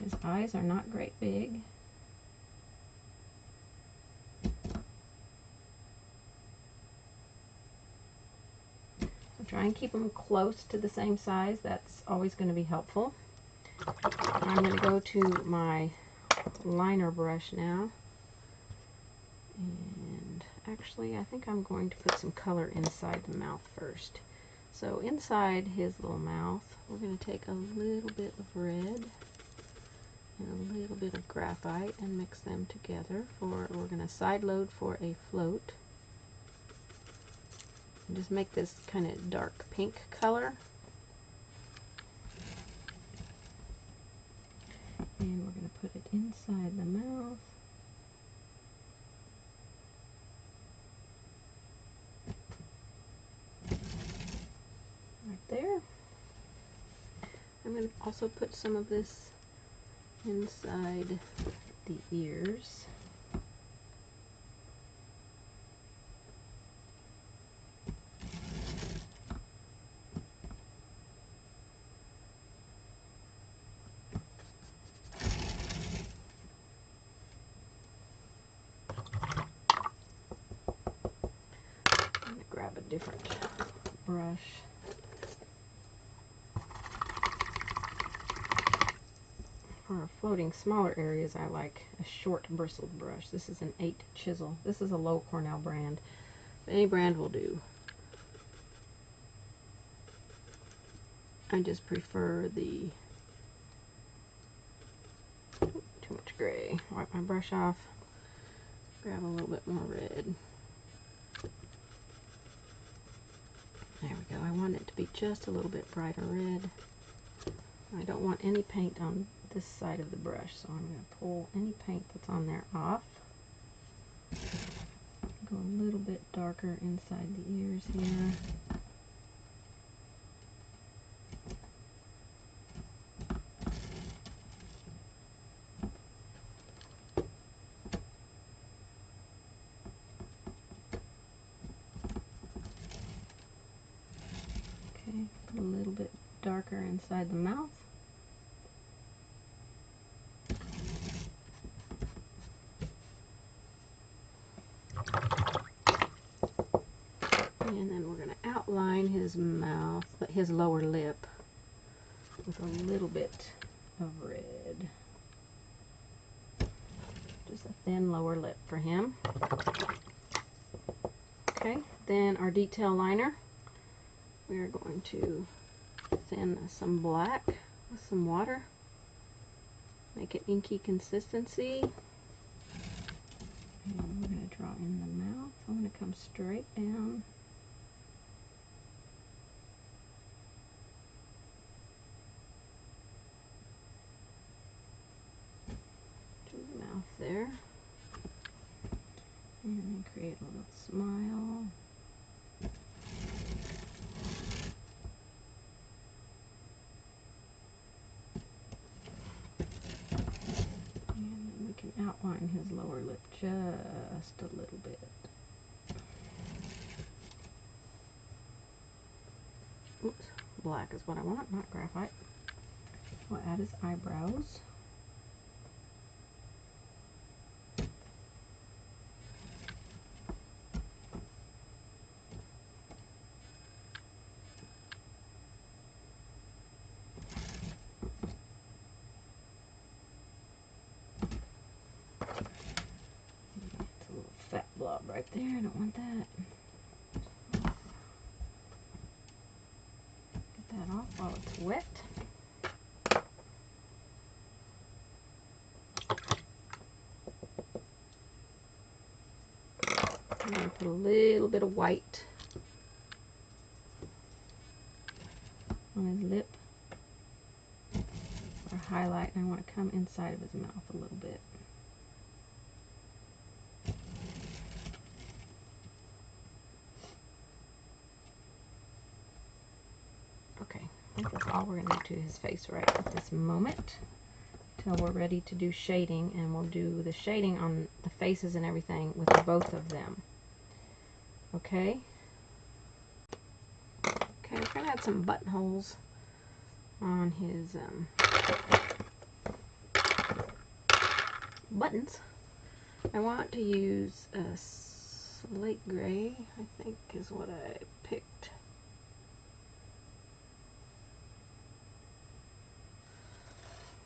His eyes are not great big. So try and keep them close to the same size. That's always going to be helpful. I'm going to go to my liner brush now. And actually, I think I'm going to put some color inside the mouth first. So inside his little mouth, we're going to take a little bit of red and a little bit of graphite and mix them together. We're going to side load for a float. And just make this kind of dark pink color. And we're going to put it inside the mouth. Right there. I'm going to also put some of this inside the ears. I'm going to grab a different brush. For floating smaller areas, I like a short bristled brush. This is an 8 chisel. This is a low Cornell brand. Any brand will do. I just prefer the too much gray. Wipe my brush off. Grab a little bit more red. There we go. I want it to be just a little bit brighter red. I don't want any paint on this side of the brush, so I'm going to pull any paint that's on there off. Go a little bit darker inside the ears here. Okay, a little bit darker inside the mouth. And then we're going to outline his mouth, his lower lip, with a little bit of red. Just a thin lower lip for him. Okay, then our detail liner. We are going to thin some black with some water. Make it inky consistency. And we're going to draw in the mouth. I'm going to come straight down. To the mouth there. And then create a little smile. Outline his lower lip just a little bit. Oops, black is what I want, not graphite. We'll add his eyebrows. Fat blob right there, I don't want that. Get that off while it's wet. I'm going to put a little bit of white on his lip for highlight, and I want to come inside of his mouth a little bit. Okay, I think that's all we're going to do to his face right at this moment, till we're ready to do shading, and we'll do the shading on the faces and everything with both of them. Okay? Okay, we're going to add some buttonholes on his buttons. I want to use a slate gray, I think is what I picked.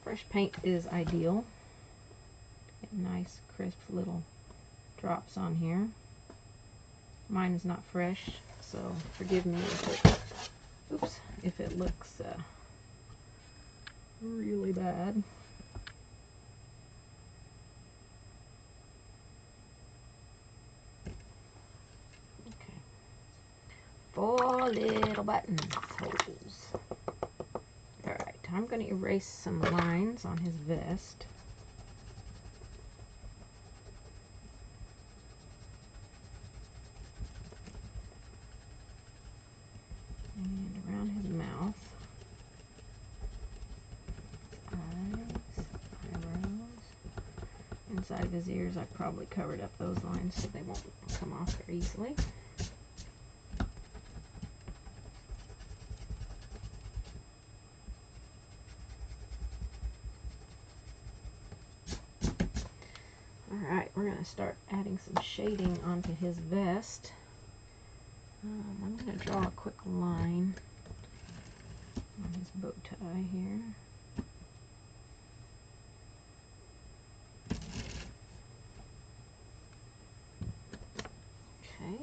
Fresh paint is ideal. Get nice, crisp little drops on here. Mine is not fresh, so forgive me if it looks really bad. Okay. 4 little button holes. Alright, I'm going to erase some lines on his vest. And around his mouth. Eyes, eyebrows. Inside of his ears, I probably covered up those lines so they won't come off very easily. Alright, we're going to start adding some shading onto his vest. I'm going to draw a quick line on his bow tie here. Okay,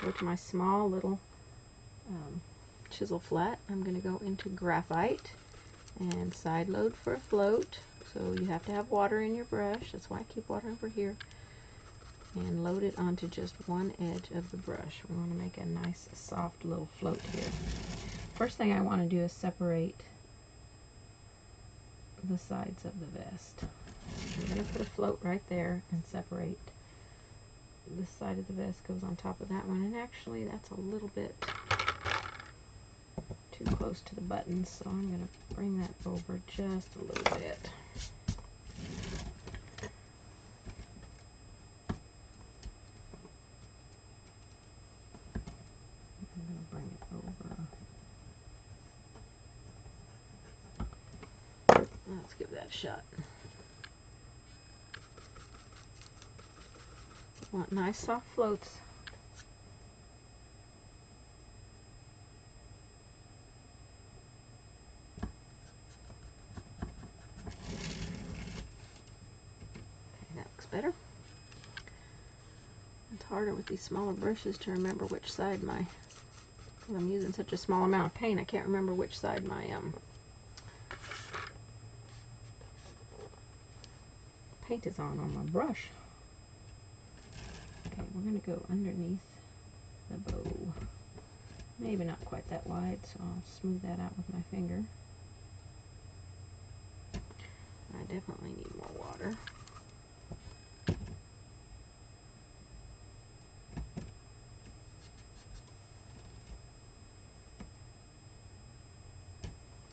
go to my small little chisel flat. I'm going to go into graphite and side load for a float. So you have to have water in your brush. That's why I keep water over here. And load it onto just one edge of the brush. We want to make a nice soft little float here. First thing I want to do is separate the sides of the vest. I'm going to put a float right there and separate. This side of the vest goes on top of that one, and actually that's a little bit too close to the buttons, so I'm going to bring that over just a little bit. I'm going to bring it over. Let's give that a shot. Want nice soft floats. Okay, that looks better. It's harder with these smaller brushes to remember which side my, because I'm using such a small amount of paint, I can't remember which side my paint is on my brush. Okay, we're going to go underneath the bow. Maybe not quite that wide, so I'll smooth that out with my finger. I definitely need more water.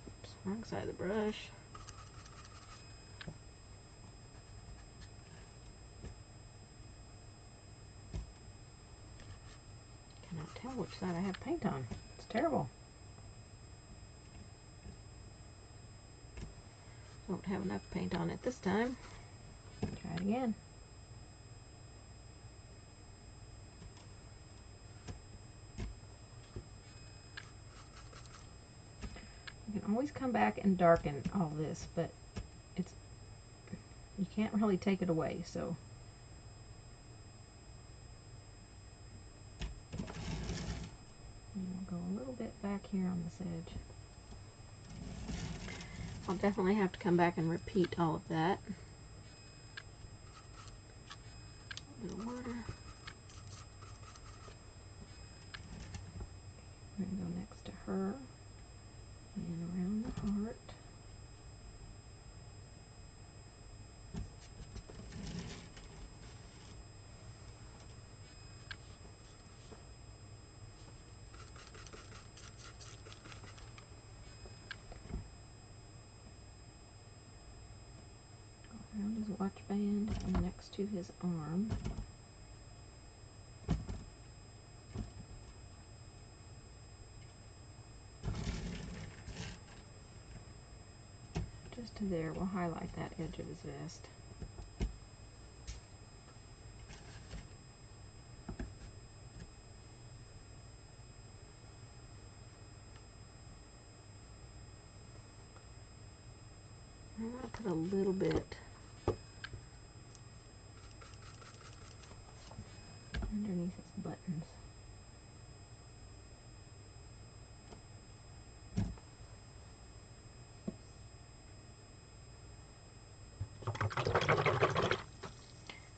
Oops, wrong side of the brush. Cannot tell which side I have paint on. It's terrible. Don't have enough paint on it this time. Try it again. You can always come back and darken all this, but you can't really take it away, so we'll go a little bit back here on this edge. I'll definitely have to come back and repeat all of that. A little water. We're going to go next to her and around the heart. Around his watch band and next to his arm. Just to there, we'll highlight that edge of his vest. I'm going to put a little bit underneath his buttons.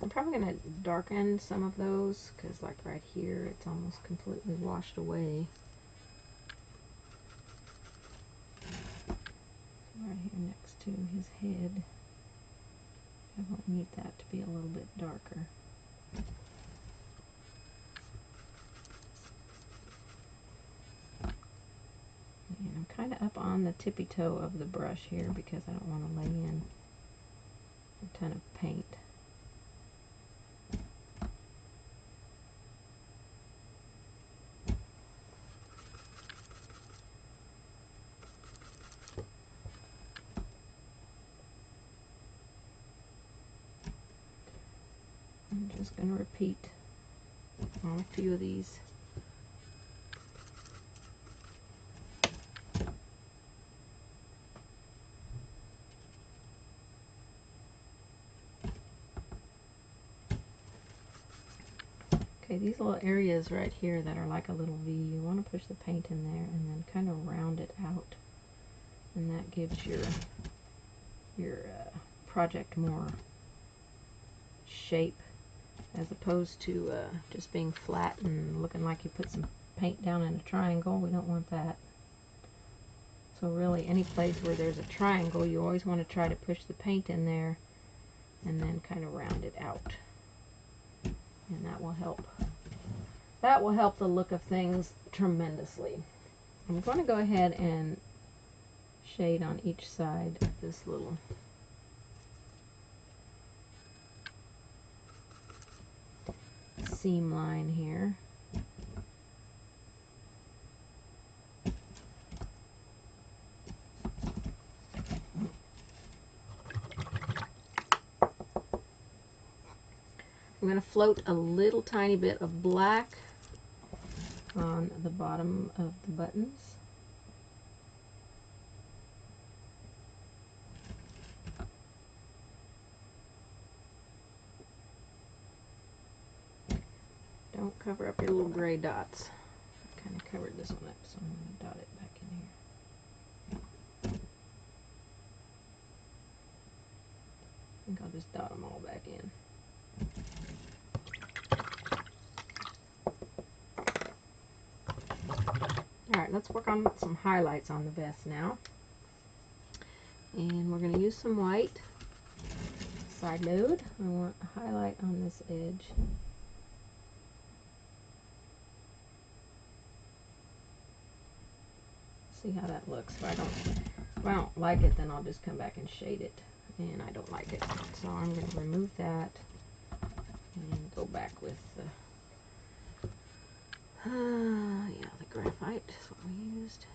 I'm probably going to darken some of those because like right here it's almost completely washed away. Right here next to his head, I won't need that to be a little bit darker. And I'm kind of up on the tippy toe of the brush here because I don't want to lay in a ton of paint. I'm just going to repeat on a few of these. Okay, these little areas right here that are like a little V, you want to push the paint in there and then kind of round it out. And that gives your project more shape, as opposed to just being flat and looking like you put some paint down in a triangle. We don't want that. So really, any place where there's a triangle, you always want to try to push the paint in there and then kind of round it out. And that will help. That will help the look of things tremendously. I'm going to go ahead and shade on each side of this little seam line here. I'm going to float a little tiny bit of black on the bottom of the buttons. Don't cover up your little gray dots. I kind of covered this one up, so I'm going to dot it back in here. I think I'll just dot them all back in. Alright, let's work on some highlights on the vest now. And we're going to use some white. Side load. I want a highlight on this edge. See how that looks. If I don't like it, then I'll just come back and shade it. And I don't like it. So I'm going to remove that and go back with the yeah, the graphite is what we used.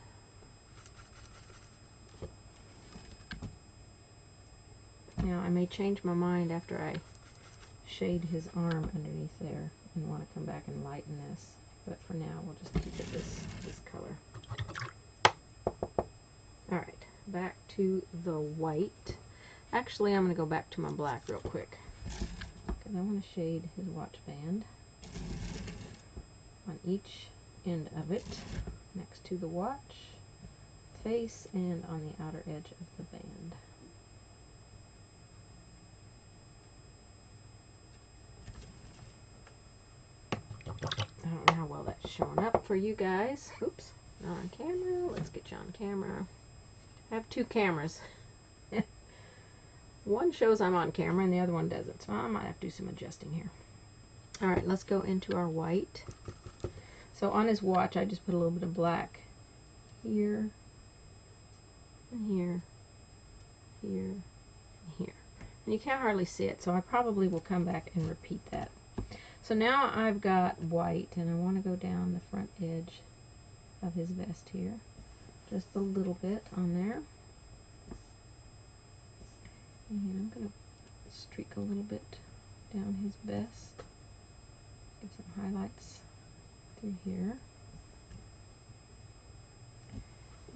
Now I may change my mind after I shade his arm underneath there and want to come back and lighten this. But for now, we'll just keep it this color. Alright, back to the white. Actually, I'm going to go back to my black real quick, because I want to shade his watch band on each end of it, next to the watch face and on the outer edge of the band. I don't know how well that's showing up for you guys. Oops, not on camera. Let's get you on camera. I have two cameras. One shows I'm on camera and the other one doesn't, so I might have to do some adjusting here. Alright, let's go into our white. So on his watch, I just put a little bit of black here, and here, here, and here. And you can't hardly see it, so I probably will come back and repeat that. So now I've got white, and I want to go down the front edge of his vest here. Just a little bit on there. And I'm going to streak a little bit down his vest. Get some highlights through here.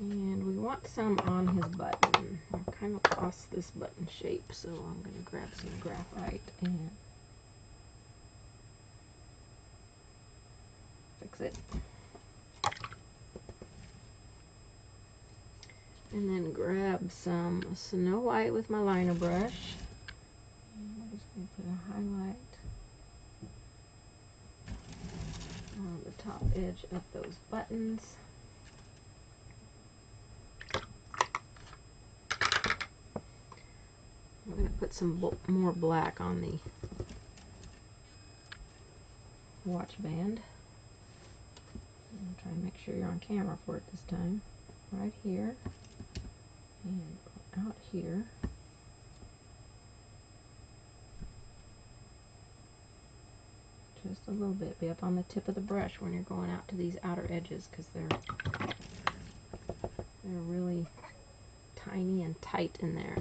And we want some on his button. I've kind of lost this button shape, so I'm going to grab some graphite and fix it. And then grab some Snow White with my liner brush. And I'm just going to put a highlight top edge of those buttons. I'm going to put some more black on the watch band. I'm trying to make sure you're on camera for it this time. Right here and out here. Just a little bit. Be up on the tip of the brush when you're going out to these outer edges, because they're really tiny and tight in there.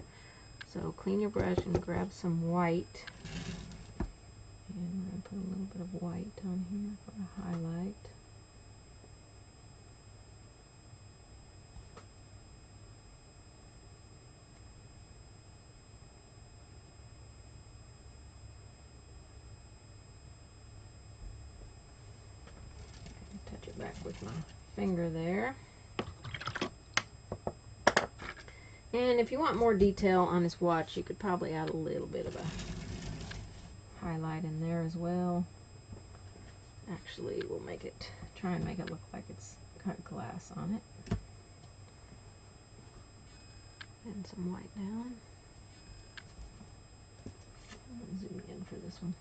So clean your brush and grab some white. And we're going to put a little bit of white on here for a highlight. Touch it back with my finger there. And if you want more detail on this watch, you could probably add a little bit of a highlight in there as well. Actually, we'll try and make it look like it's got glass on it. And some white down. I'll zoom in for this one.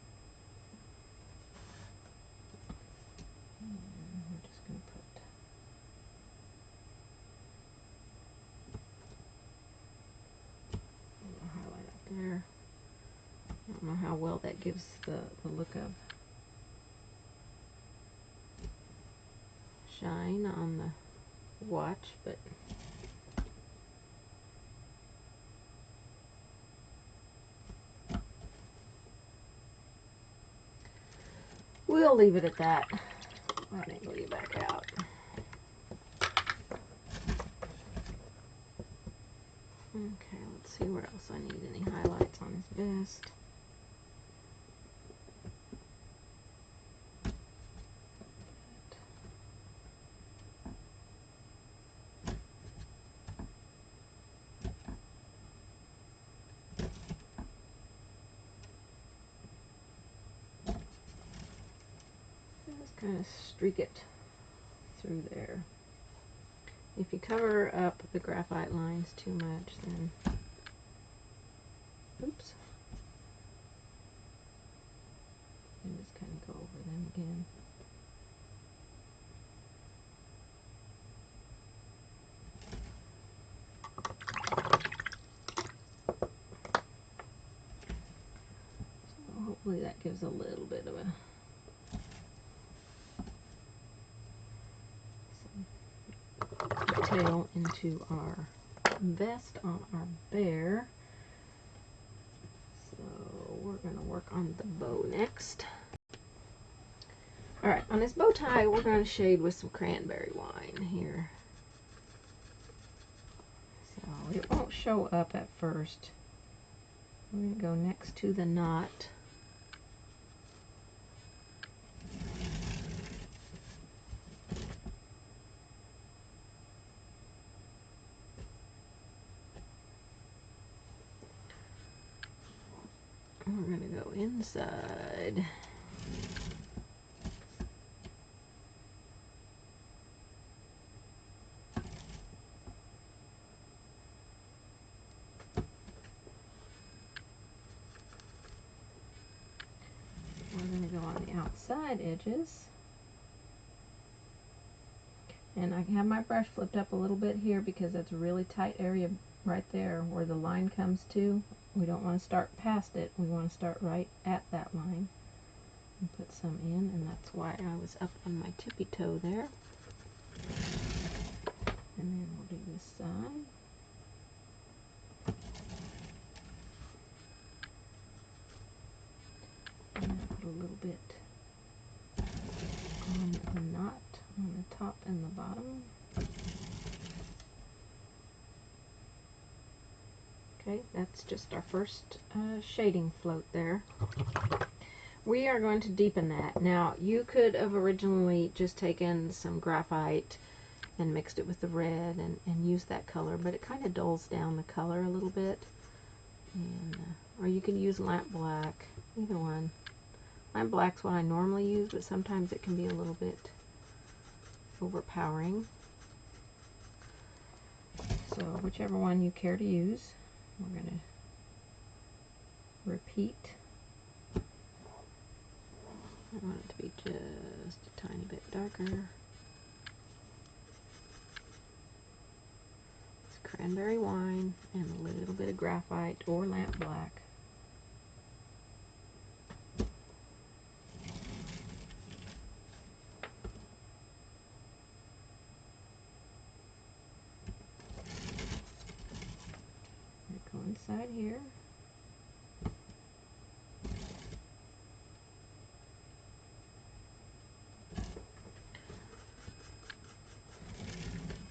And we're just going to put a little highlight up there. I don't know how well that gives the look of shine on the watch, but we'll leave it at that. Let me angle you back out. Okay, let's see where else I need any highlights on his vest. Just kind of streak it through there. If you cover up the graphite lines too much, then oops, and just kind of go over them again. So hopefully that gives a little bit of a detail into our vest on our bear. So we're going to work on the bow next. Alright, on this bow tie we're going to shade with some cranberry wine here. So it won't show up at first. We're going to go next to the knot. We're going to go inside. We're going to go on the outside edges. And I have my brush flipped up a little bit here because that's a really tight area right there where the line comes to. We don't want to start past it. We want to start right at that line. And put some in, and that's why I was up on my tippy toe there. And then we'll do this side. And I'll put a little bit on the knot on the top and the bottom. Okay, that's just our first shading float there. We are going to deepen that. Now, you could have originally just taken some graphite and mixed it with the red and used that color, but it kind of dulls down the color a little bit. And or you could use lamp black, either one. Lamp black's what I normally use, but sometimes it can be a little bit overpowering. So whichever one you care to use, we're going to repeat. I want it to be just a tiny bit darker. It's cranberry wine and a little bit of graphite or lamp black. Go inside here.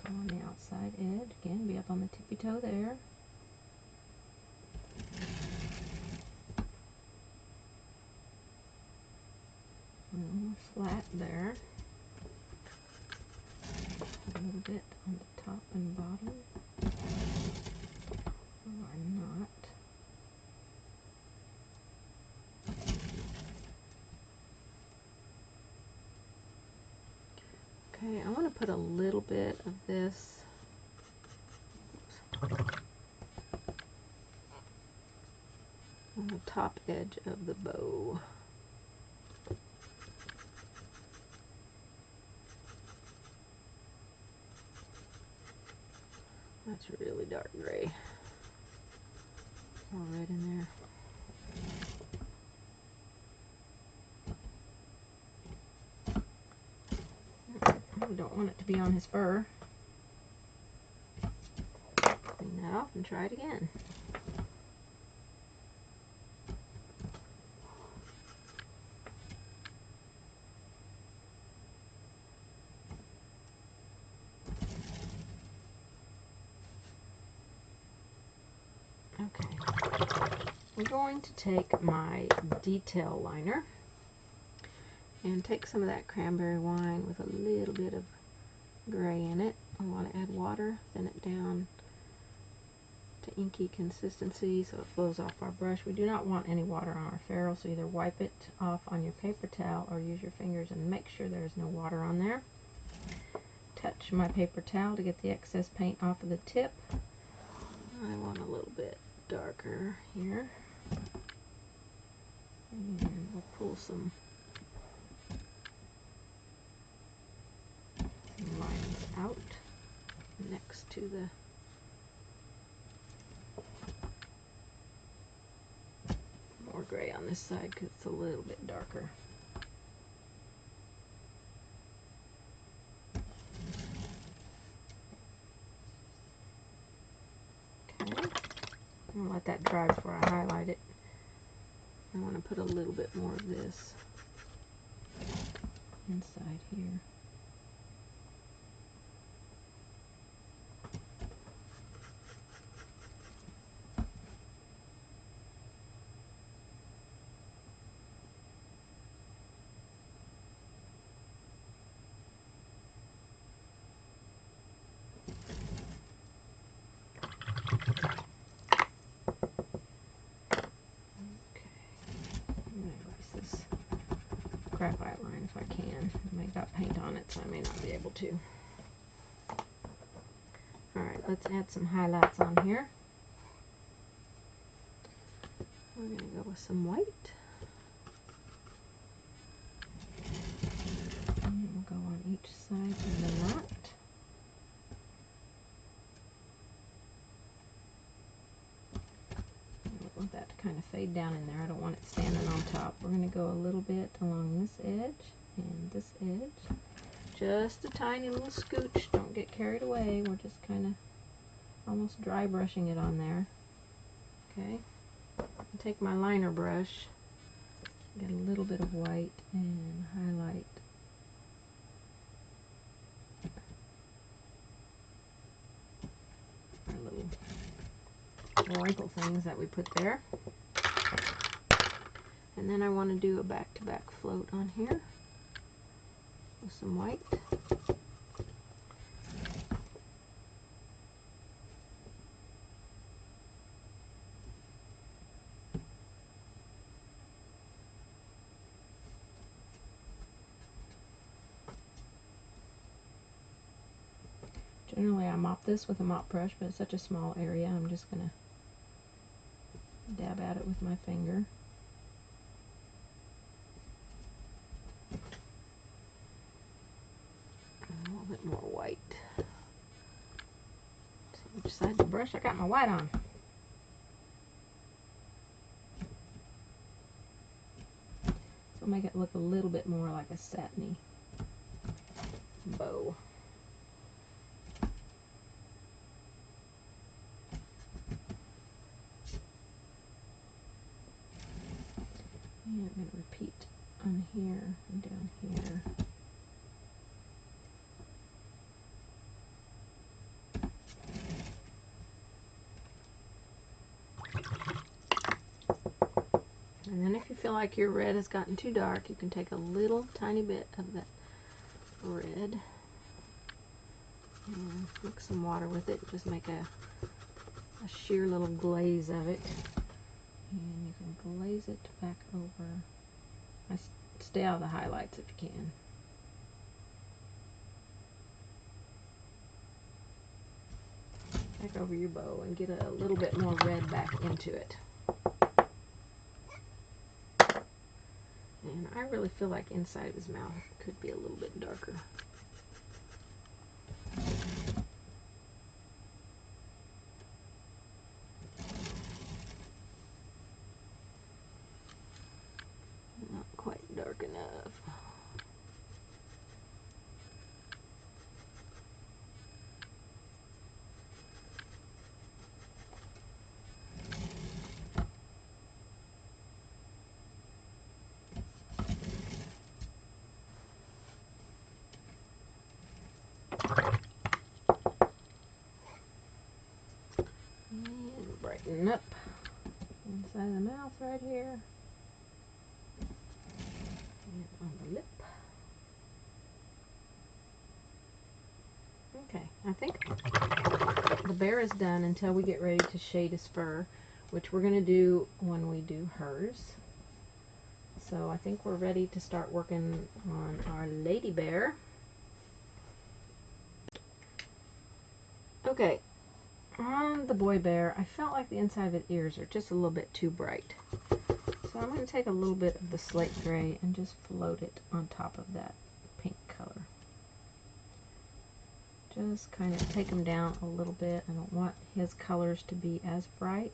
Go on the outside edge. Again, be up on the tippy toe there. Flat there. A little bit on the top and bottom. Or not. Okay, I want to put a little bit of this on the top edge of the bow. That's really dark gray. More red in there. We don't want it to be on his fur. Clean that off and try it again. Okay, we're going to take my detail liner and take some of that cranberry wine with a little bit of gray in it. I want to add water, thin it down to inky consistency so it flows off our brush. We do not want any water on our ferrule, so either wipe it off on your paper towel or use your fingers and make sure there's no water on there. Touch my paper towel to get the excess paint off of the tip. I want a little bit darker here, and we'll pull some lines out next to the more gray on this side because it's a little bit darker. I'm going to let that dry before I highlight it. I want to put a little bit more of this inside here. Graphite line if I can. I may got paint on it, so I may not be able to. Alright, let's add some highlights on here. We're going to go with some white. And we'll go on each side of the knot. I want that to kind of fade down in there. I don't want it standing on top. We're going to go a little bit along this edge and this edge. Just a tiny little scooch. Don't get carried away. We're just kind of almost dry brushing it on there. Okay. I'll take my liner brush, get a little bit of white and highlight our little wrinkle things that we put there. And then I want to do a back-to-back float on here with some white. Generally I mop this with a mop brush, but it's such a small area, I'm just going to dab at it with my finger. A little bit more white. See which side of the brush I got my white on. So make it look a little bit more like a satiny bow. And I'm going to repeat on here and down here. And then if you feel like your red has gotten too dark, you can take a little tiny bit of that red and mix some water with it. Just make a sheer little glaze of it. And you can glaze it back over. Stay out of the highlights if you can. Back over your bow and get a little bit more red back into it. And I really feel like inside of his mouth could be a little bit darker. Not quite dark enough. And brighten up inside of the mouth right here. And on the lip. Okay, I think the bear is done until we get ready to shade his fur, which we're going to do when we do hers. So I think we're ready to start working on our lady bear. Okay, on the boy bear, I felt like the inside of his ears are just a little bit too bright. So I'm going to take a little bit of the slate gray and just float it on top of that pink color. Just kind of take them down a little bit. I don't want his colors to be as bright.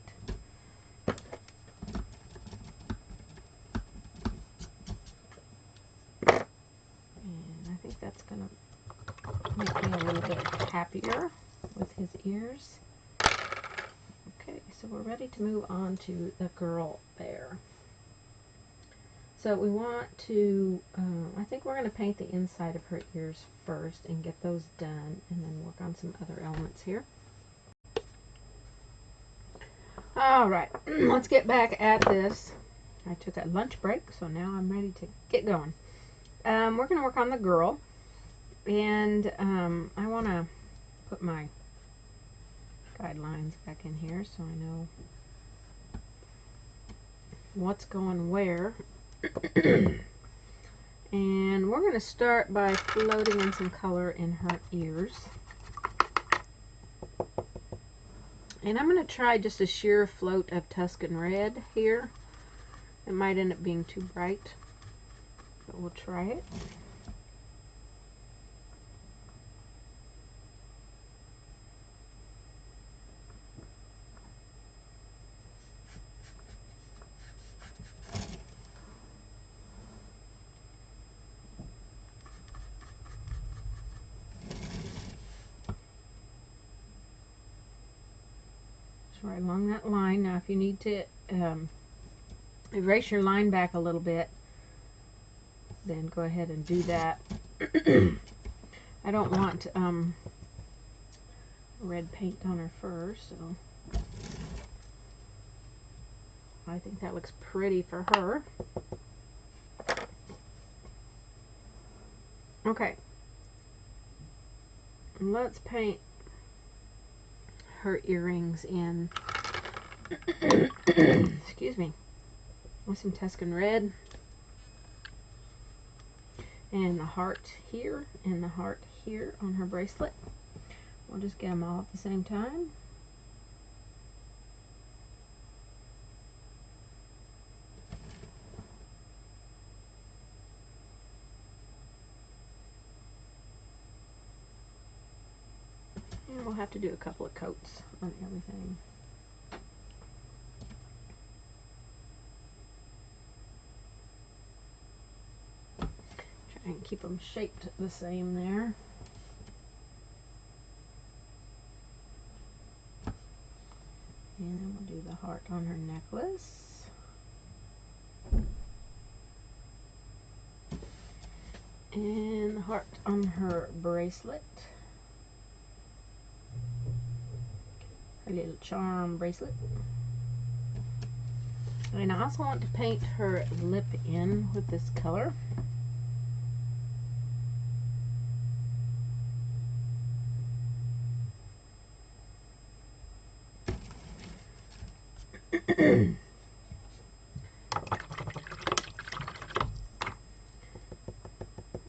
And I think that's going to make me a little bit happier with his ears. Okay, so we're ready to move on to the girl bear. So we want to, I think we're going to paint the inside of her ears first and get those done, and then work on some other elements here. Alright, let's get back at this. I took a lunch break, so now I'm ready to get going. We're going to work on the girl, and I want to put my guidelines back in here so I know what's going where. And we're going to start by floating in some color in her ears. And I'm going to try just a sheer float of Tuscan red here. It might end up being too bright, but we'll try it. Right along that line. Now if you need to erase your line back a little bit, then go ahead and do that. I don't want red paint on her fur, so I think that looks pretty for her. Okay, let's paint her earrings in excuse me, with some Tuscan red, and the heart here and the heart here on her bracelet. We'll just get them all at the same time. And we'll have to do a couple of coats on everything. Try and keep them shaped the same there. And then we'll do the heart on her necklace. And the heart on her bracelet. Her little charm bracelet. And I also want to paint her lip in with this color.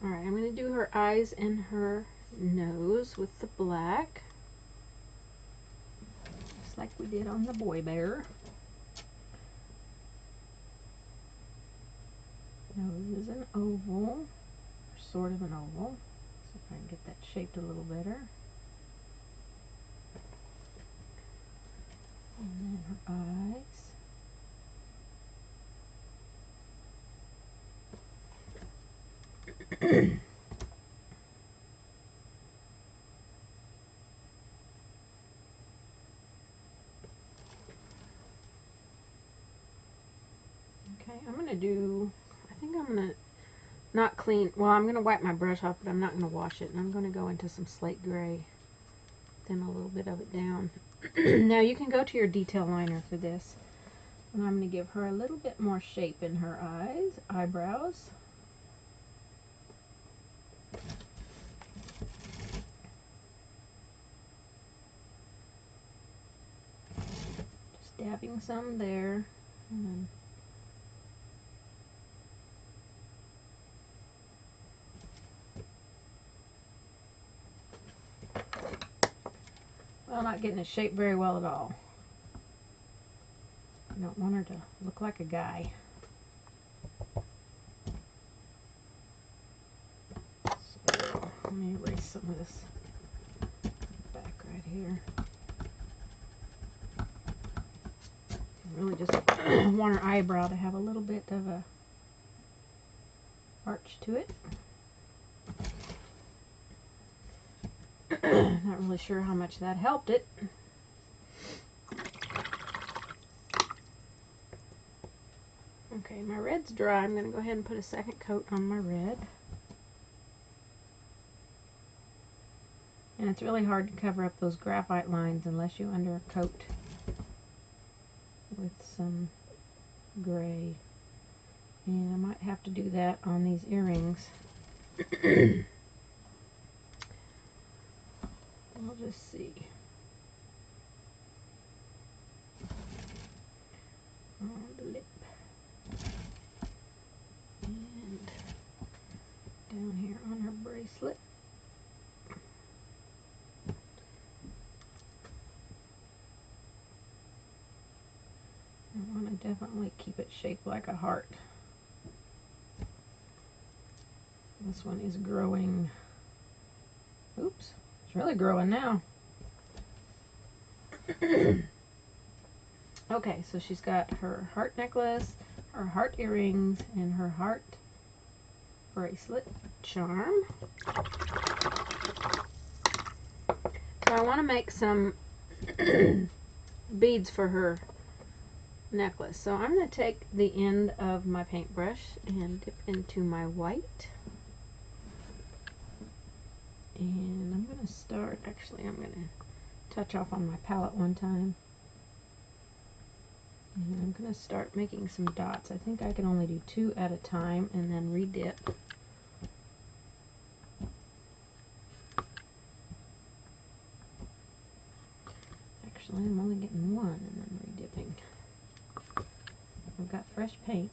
Alright, I'm going to do her eyes and her nose with the black, just like we did on the boy bear. Nose is an oval, or sort of an oval. See if I can get that shaped a little better. And then her eyes. Okay, I'm going to do, I think I'm going to not clean, well, I'm going to wipe my brush off, but I'm not going to wash it. And I'm going to go into some slate gray, thin a little bit of it down. Now you can go to your detail liner for this. And I'm going to give her a little bit more shape in her eyes, eyebrows. Just dabbing some there. And then well, not getting it shaped very well at all. I don't want her to look like a guy. So let me erase some of this back right here. I really just want her eyebrow to have a little bit of a arch to it. Not really sure how much that helped it. Okay, my red's dry. I'm going to go ahead and put a second coat on my red. And it's really hard to cover up those graphite lines unless you undercoat with some gray. And I might have to do that on these earrings. We'll just see. On the lip. And down here on her bracelet. I want to definitely keep it shaped like a heart. This one is growing. Oops, it's really growing now. Okay, so she's got her heart necklace, her heart earrings, and her heart bracelet charm. So I want to make some beads for her necklace. So I'm going to take the end of my paintbrush and dip into my white. And I'm going to start, actually I'm going to touch off on my palette one time. And I'm going to start making some dots. I think I can only do 2 at a time and then redip. Actually, I'm only getting 1 and then redipping. I've got fresh paint.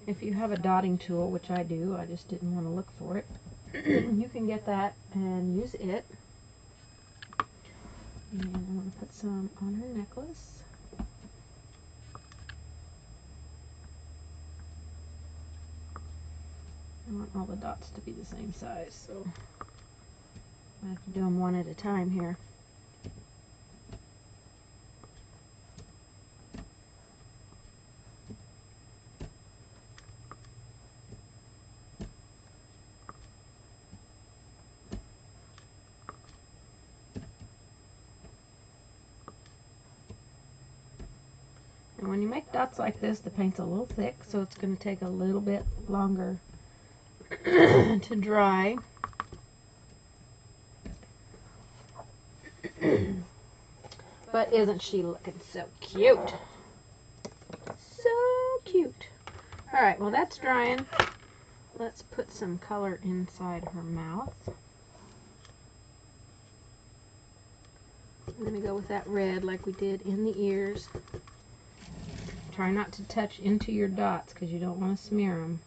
If you have a dotting tool, which I do, I just didn't want to look for it, you can get that and use it. And I'm going to put some on her necklace. I want all the dots to be the same size, so I have to do them one at a time here. And when you make dots like this, the paint's a little thick, so it's going to take a little bit longer to dry. But isn't she looking so cute? So cute. Alright, well that's drying. Let's put some color inside her mouth. I'm going to go with that red like we did in the ears. Try not to touch into your dots because you don't want to smear them.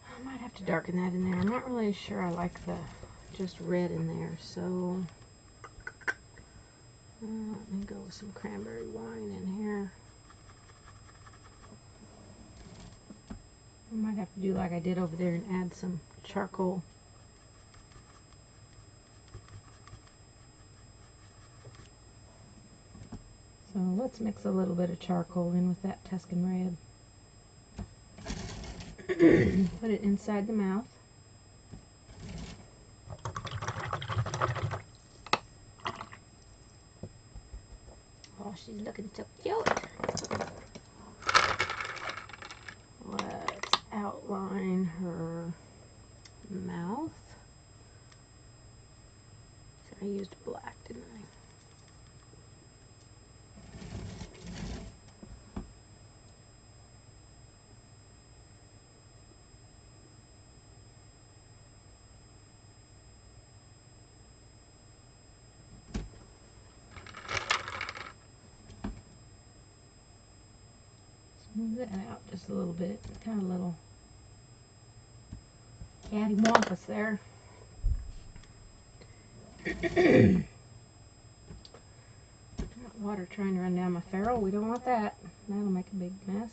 I might have to darken that in there. I'm not really sure I like the just red in there, so let me go with some cranberry wine in here. I might have to do like I did over there and add some charcoal. So let's mix a little bit of charcoal in with that Tuscan red. Put it inside the mouth. Oh, she's looking so cute. Let's outline her mouth. So I used black, didn't I? Smooth it out just a little bit. Kind of little cattywampus there. Got water trying to run down my ferrule. We don't want that. That'll make a big mess.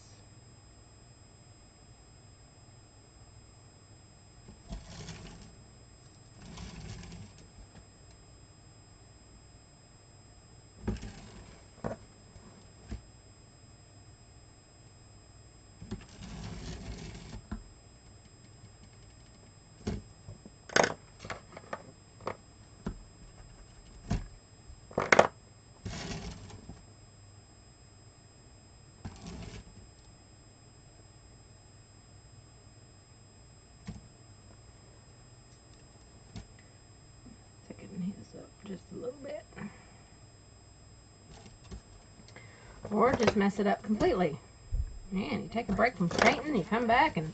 Up just a little bit, or just mess it up completely. Man, you take a break from painting, you come back and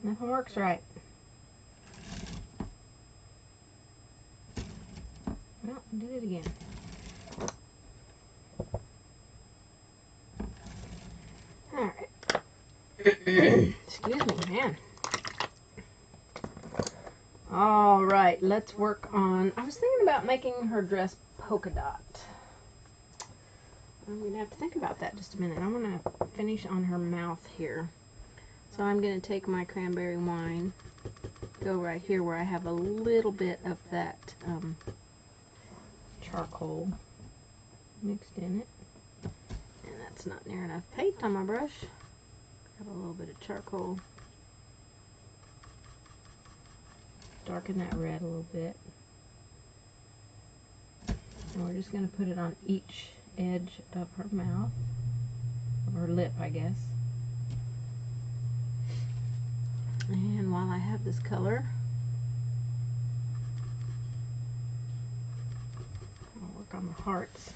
nothing works right. Well, I did it again. Alright. Excuse me, man. Alright, let's work on... I was thinking about making her dress polka dot. I'm going to have to think about that just a minute. I want to finish on her mouth here. So I'm going to take my cranberry wine, go right here where I have a little bit of that charcoal mixed in it. And that's not near enough paint on my brush. Got a little bit of charcoal. Darken that red a little bit. And we're just going to put it on each edge of her mouth, of her lip, I guess. And while I have this color, I'll work on the hearts.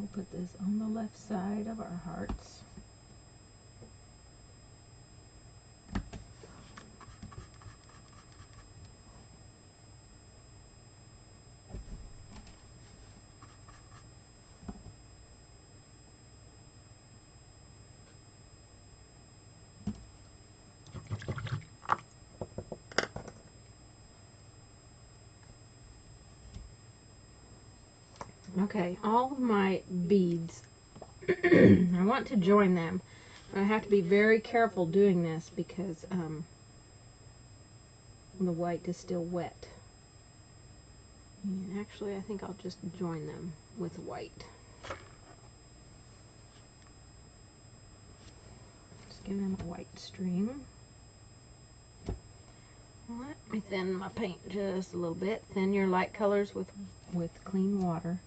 We'll put this on the left side of our hearts. Okay, all of my beads, I want to join them. I have to be very careful doing this because the white is still wet. And actually, I think I'll just join them with white. Just give them a white stream. Let me thin my paint just a little bit. Thin your light colors with clean water.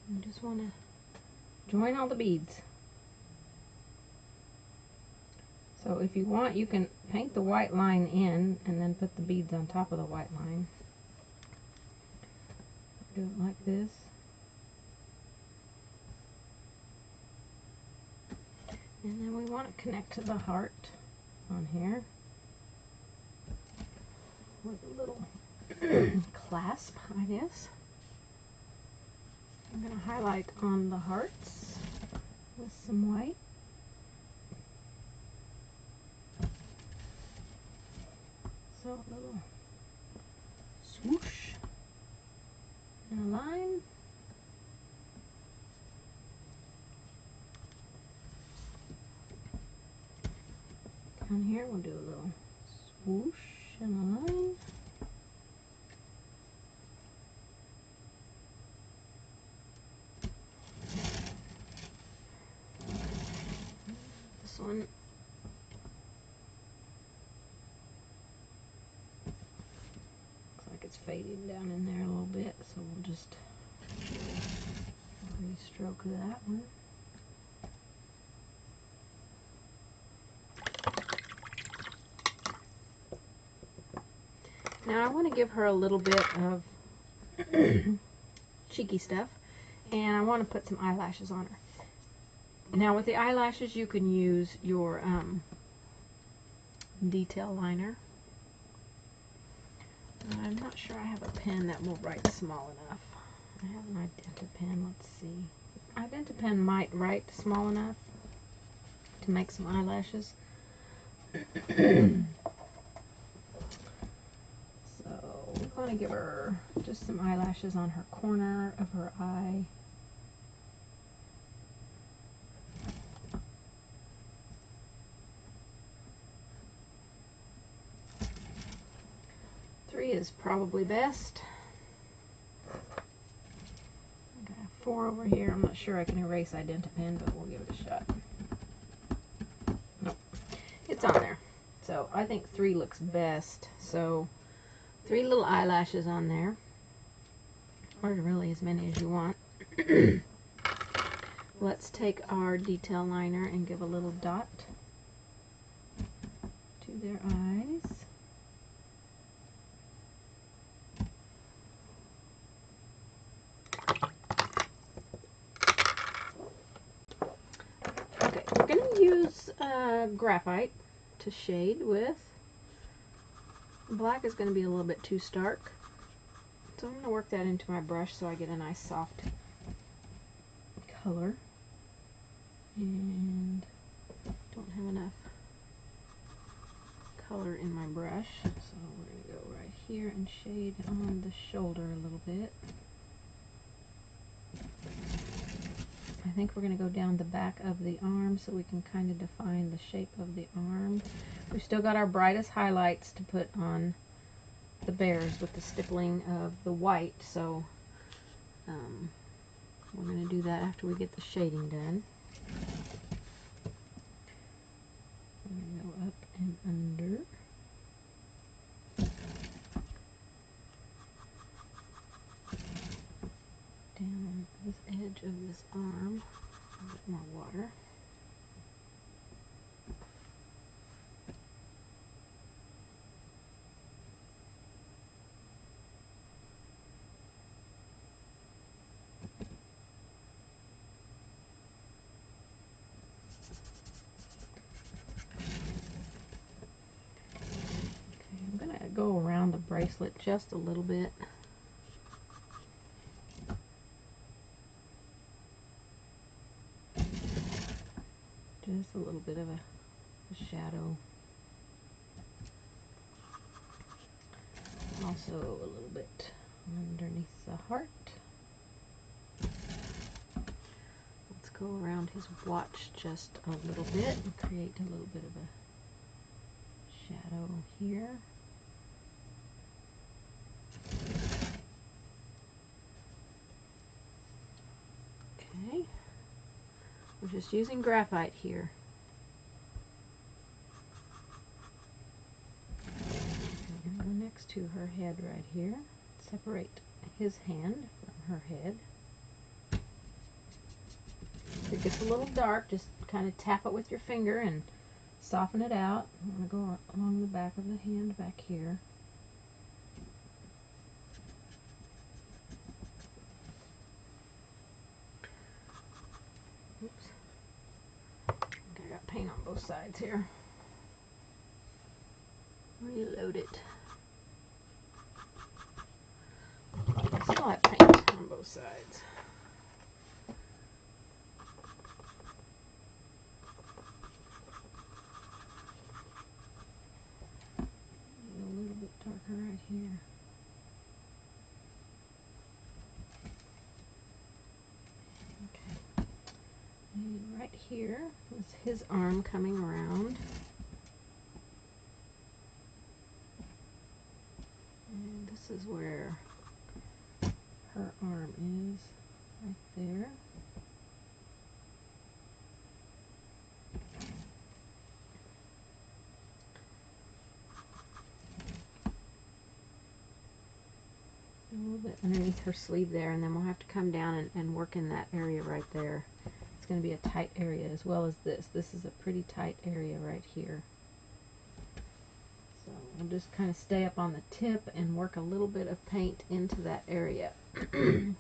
You just want to join all the beads. So if you want, you can paint the white line in and then put the beads on top of the white line. Do it like this. And then we want to connect to the heart on here with a little clasp, I guess. I'm going to highlight on the hearts with some white. So a little swoosh and a line. Down here we'll do a little swoosh and a line. This one looks like it's fading down in there a little bit, so we'll just re-stroke that one. Now I want to give her a little bit of cheeky stuff, and I want to put some eyelashes on her. Now with the eyelashes you can use your detail liner. I'm not sure I have a pen that will write small enough. I have an Identa pen, let's see. Identa pen might write small enough to make some eyelashes. So we want to give her just some eyelashes on her corner of her eye. Three is probably best. I got 4 over here. I'm not sure I can erase Identa pen, but we'll give it a shot. Nope, it's on there. So I think 3 looks best. So 3 little eyelashes on there, or really as many as you want. Let's take our detail liner and give a little dot to their eyes. Okay, we're going to use graphite to shade with. Black is going to be a little bit too stark, so I'm going to work that into my brush so I get a nice soft color. And don't have enough color in my brush, so we're going to go right here and shade on the shoulder a little bit. I think we're going to go down the back of the arm so we can kind of define the shape of the arm. We've still got our brightest highlights to put on the bears with the stippling of the white, so we're going to do that after we get the shading done. I'm going to go up and under. Down this edge of this arm, a bit more water. I'm going to go around the bracelet just a little bit. Just a little bit of a shadow. Also a little bit underneath the heart. Let's go around his watch just a little bit and create a little bit of a shadow here. Okay. We're just using graphite here. I'm going to go next to her head right here. Separate his hand from her head. If it gets a little dark, just kind of tap it with your finger and soften it out. I'm going to go along the back of the hand back here. Oops. Okay, I got paint on both sides here. Reload it. I still have paint on both sides. A little bit darker right here. Okay. And right here is his arm coming around. And this is where her arm is, right there. A little bit underneath her sleeve there, and then we'll have to come down and work in that area right there. It's going to be a tight area as well as this. This is a pretty tight area right here. So we'll just kind of stay up on the tip and work a little bit of paint into that area. A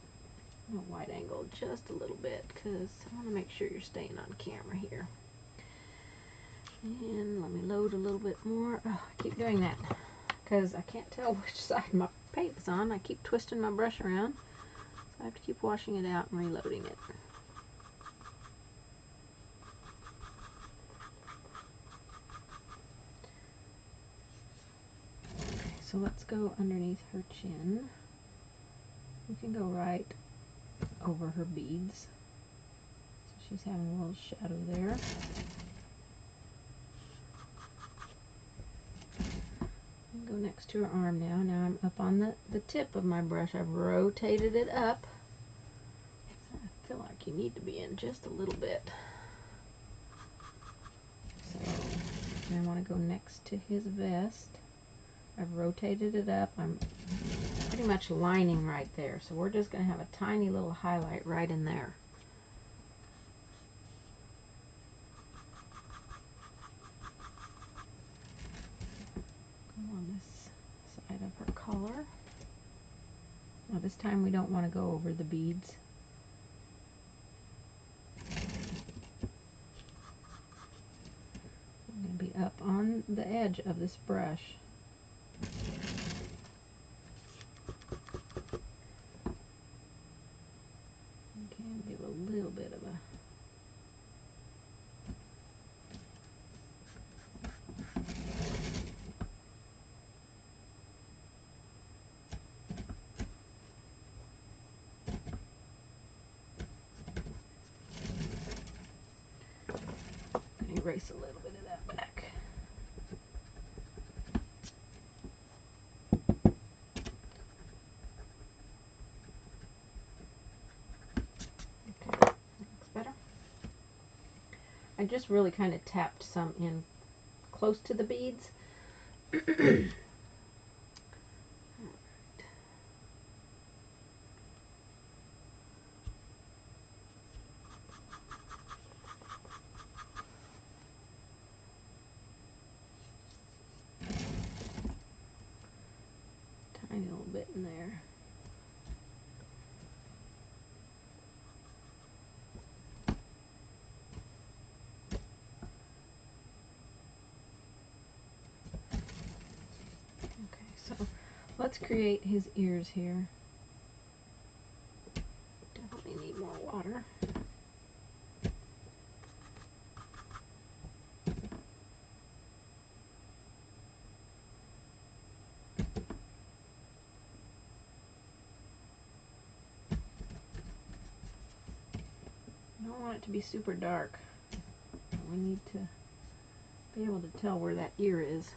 wide angle just a little bit because I want to make sure you're staying on camera here. And let me load a little bit more. Oh, I keep doing that because I can't tell which side my paint is on. I keep twisting my brush around, so I have to keep washing it out and reloading it. Okay, so let's go underneath her chin. We can go right over her beads. So she's having a little shadow there. Go next to her arm now. Now I'm up on the tip of my brush. I've rotated it up. I feel like you need to be in just a little bit. So I want to go next to his vest. I've rotated it up. I'm pretty much lining right there. So we're just going to have a tiny little highlight right in there. On this side of her collar. Now this time we don't want to go over the beads. I'm going to be up on the edge of this brush. Okay, give a little bit of a erase a little bit of that back. just really kind of tapped some in close to the beads. Tiny little bit in there. Okay, so let's create his ears here. Definitely need more water. I don't want it to be super dark. We need to be able to tell where that ear is.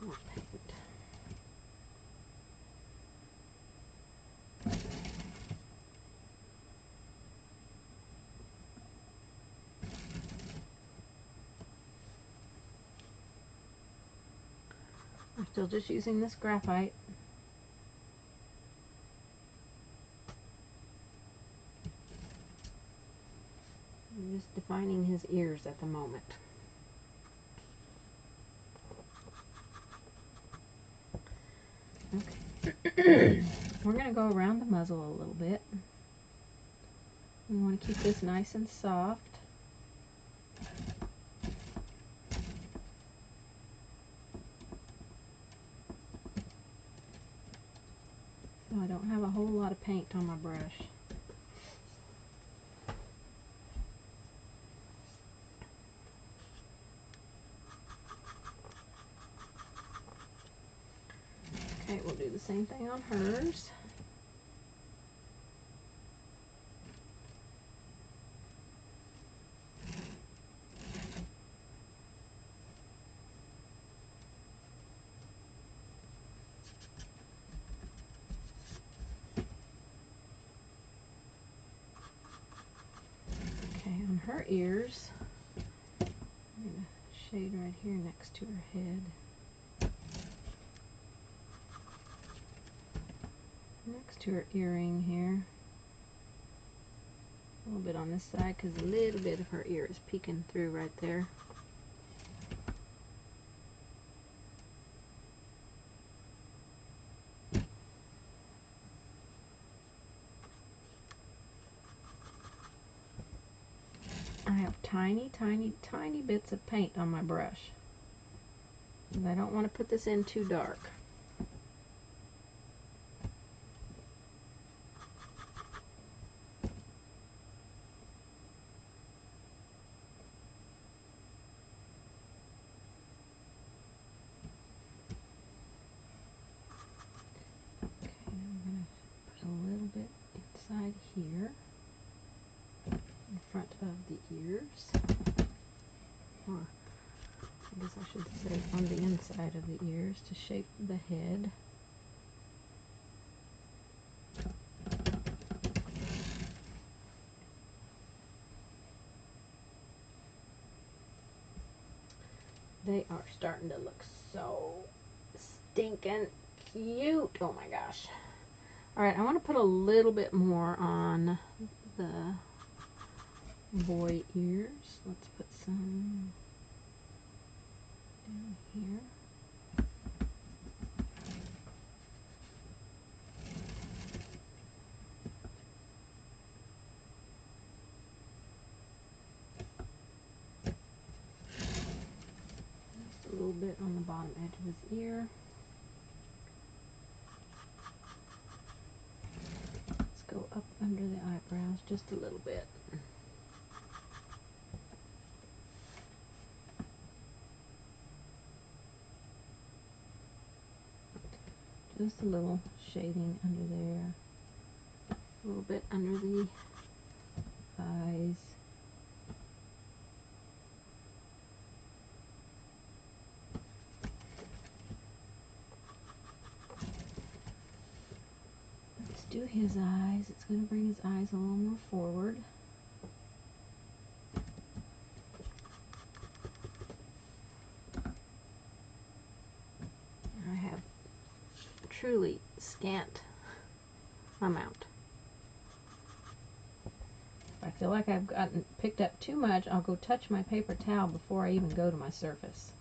More paint. I'm still just using this graphite. I'm just defining his ears at the moment. Okay. We're going to go around the muzzle a little bit. We want to keep this nice and soft. So I don't have a whole lot of paint on my brush. Okay, we'll do the same thing on hers. Okay, on her ears, I'm going to shade right here next to her head. Next to her earring here. A little bit on this side because a little bit of her ear is peeking through right there. I have tiny, tiny, tiny bits of paint on my brush. And I don't want to put this in too dark. Okay, I'm going to put a little bit inside here, in front of the ears. Or I guess I should say on the inside of the ears to shape the head. They are starting to look so stinking cute. Oh my gosh. Alright, I want to put a little bit more on the boy ears. Let's put some down here. Just a little bit on the bottom edge of his ear. Let's go up under the eyebrows just a little bit. Just a little shading under there. A little bit under the eyes. Let's do his eyes. It's going to bring his eyes a little more forward. I have truly scant amount. If I feel like I've picked up too much, I'll go touch my paper towel before I even go to my surface.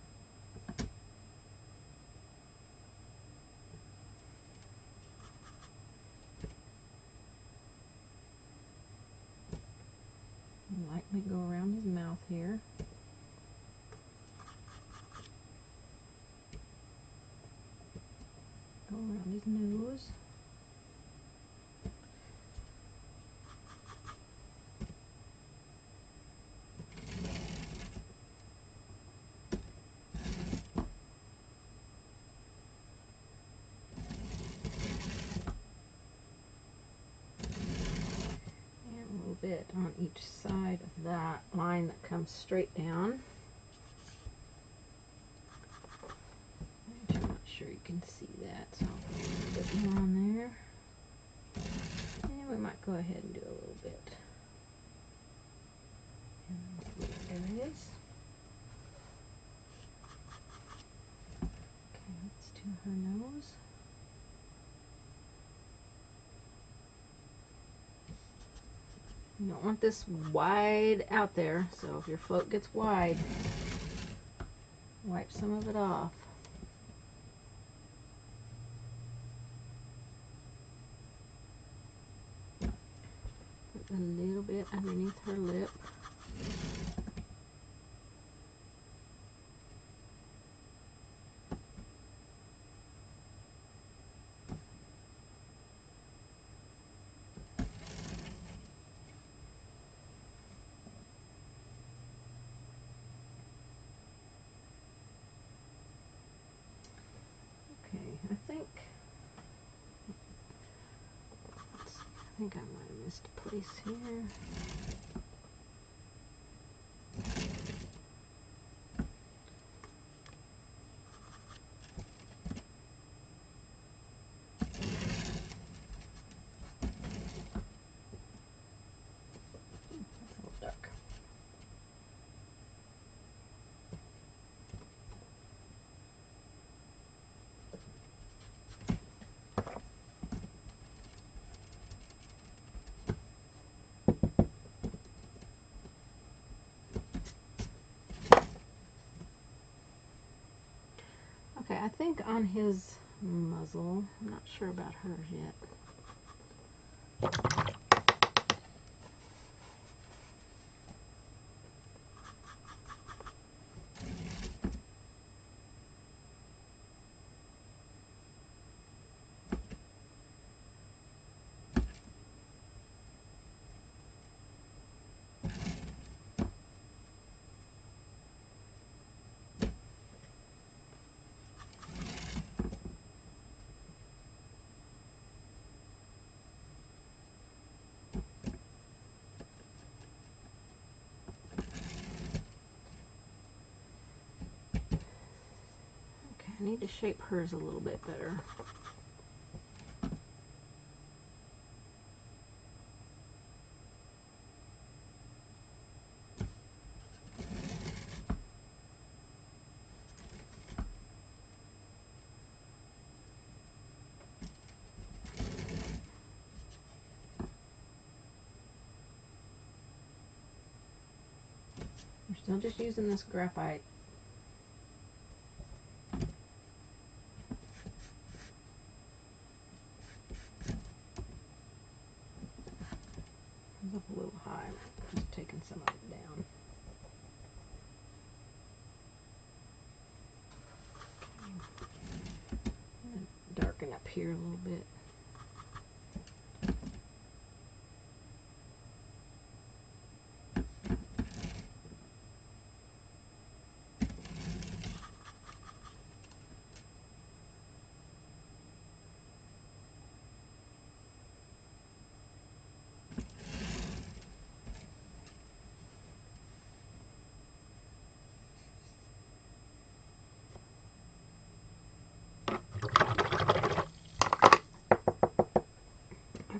Lightly go around his mouth here. Go around his nose. Bit on each side of that line that comes straight down. I'm not sure you can see that, so I'll put a little bit more on there. And we might go ahead and do a little bit in these little areas. Okay, let's do her nose. You don't want this wide out there, so if your float gets wide, wipe some of it off. Put a little bit underneath her lip. I think I might have missed a place here. That's a little dark. Okay, I think on his muzzle, I'm not sure about hers yet. I need to shape hers a little bit better. We're still just using this graphite. Up a little high, just taking some of it down. Okay. Darken up here a little bit.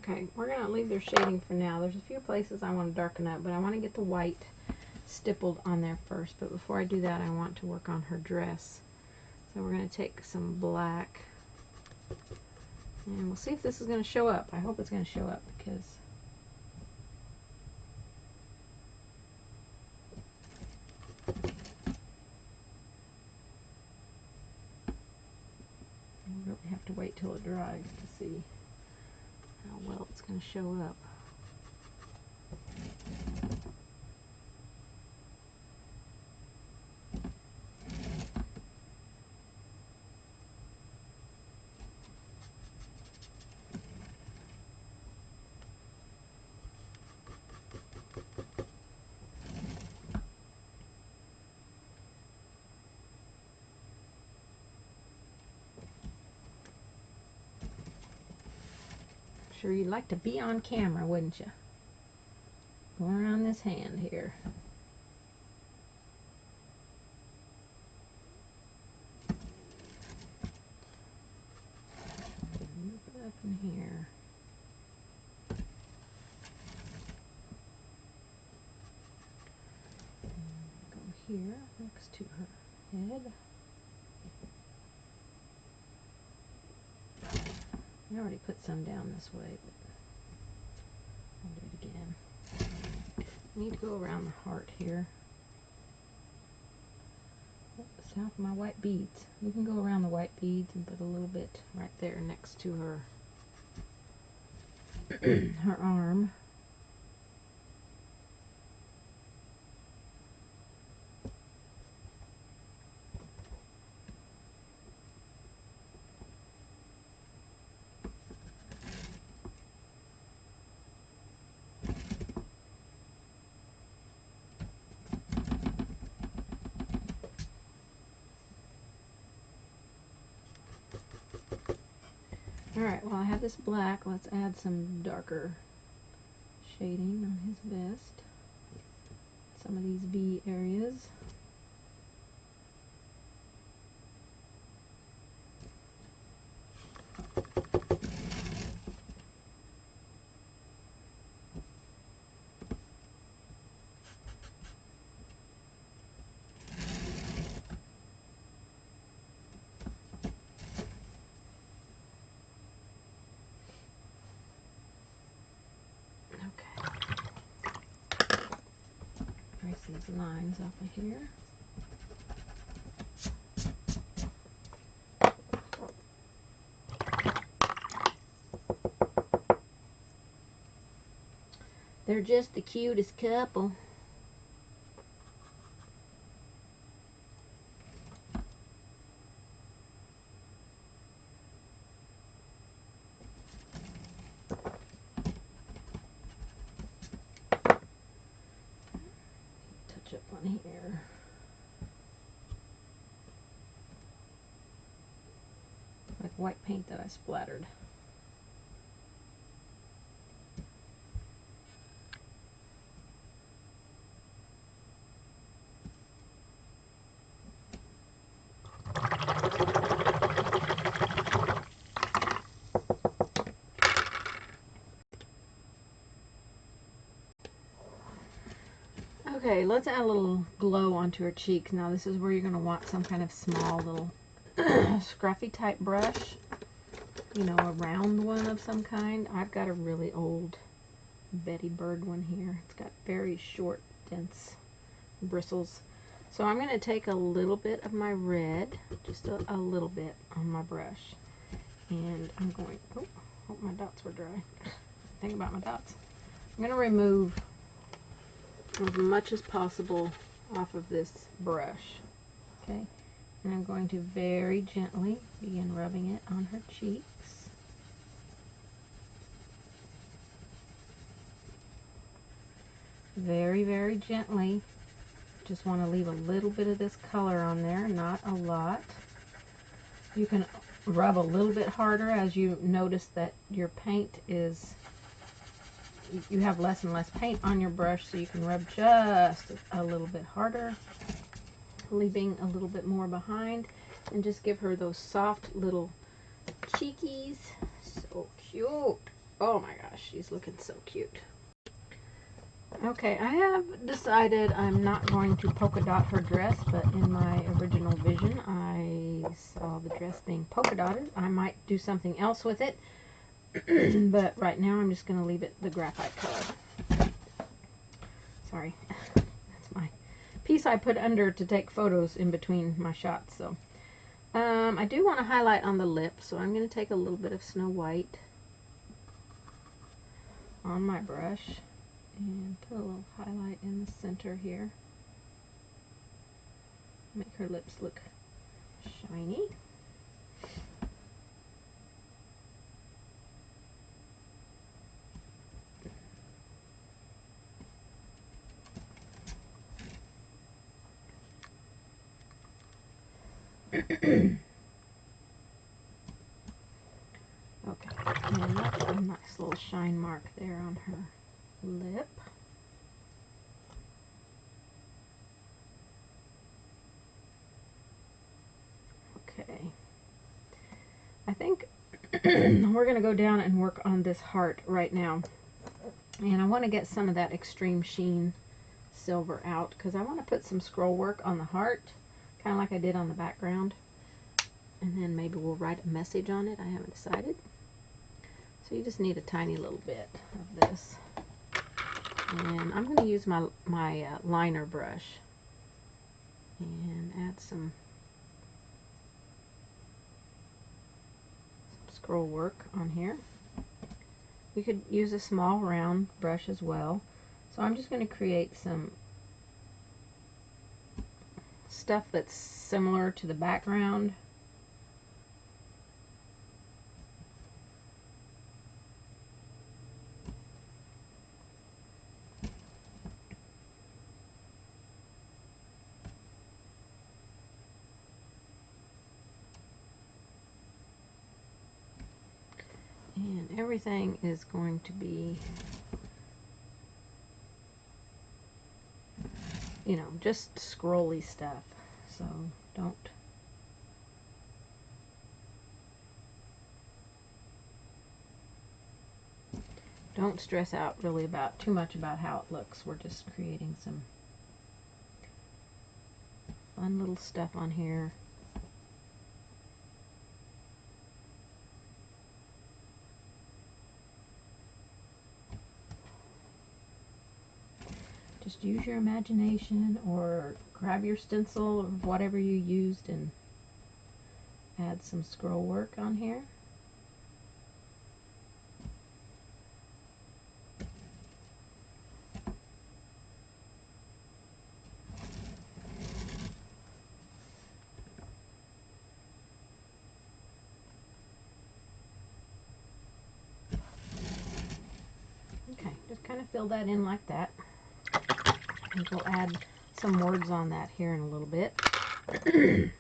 Okay, we're going to leave their shading for now. There's a few places I want to darken up, but I want to get the white stippled on there first. But before I do that, I want to work on her dress. So we're going to take some black, and we'll see if this is going to show up. I hope it's going to show up because we'll really have to wait till it dries to see how well it's going to show up. Sure, you'd like to be on camera, wouldn't you? Going around this hand here. Move it up in here. Go here next to her head. I already put some down this way, but I'll do it again. I need to go around the heart here. Oh, south of my white beads. We can go around the white beads and put a little bit right there next to her her arm. Alright, well I have this black. Let's add some darker shading on his vest. Some of these V areas. Trace these lines off of here. They're just the cutest couple. Touch up on here. Like white paint that I splattered. Okay, let's add a little glow onto her cheeks. Now this is where you're going to want some kind of small little scruffy type brush. You know, a round one of some kind. I've got a really old Betty Bird one here. It's got very short, dense bristles. So I'm going to take a little bit of my red, just a little bit on my brush. And I'm going, oh, hope my dots were dry. Think about my dots. I'm going to remove as much as possible off of this brush. Okay, and I'm going to very gently begin rubbing it on her cheeks. Very, very gently. Just want to leave a little bit of this color on there, not a lot. You can rub a little bit harder as you notice that your paint is, you have less and less paint on your brush, so you can rub just a little bit harder, leaving a little bit more behind, and just give her those soft little cheekies. So cute. Oh my gosh, she's looking so cute. Okay, I have decided I'm not going to polka dot her dress, but in my original vision I saw the dress being polka dotted. I might do something else with it, but right now I'm just going to leave it the graphite color. Sorry, that's my piece I put under to take photos in between my shots. So I do want to highlight on the lip, so I'm going to take a little bit of Snow White on my brush and put a little highlight in the center here. Make her lips look shiny. Okay, and that's a nice little shine mark there on her lip. Okay, I think we're going to go down and work on this heart right now, and I want to get some of that extreme sheen silver out because I want to put some scroll work on the heart, kind of like I did on the background, and then maybe we'll write a message on it. I haven't decided. So you just need a tiny little bit of this, and I'm going to use my liner brush and add some scroll work on here. You could use a small round brush as well. So I'm just going to create some stuff that's similar to the background. And everything is going to be, you know, just scrolly stuff. So don't stress out really about too much about how it looks. We're just creating some fun little stuff on here. Just use your imagination or grab your stencil or whatever you used and add some scroll work on here. Okay, just kind of fill that in like that. And we'll add some words on that here in a little bit. And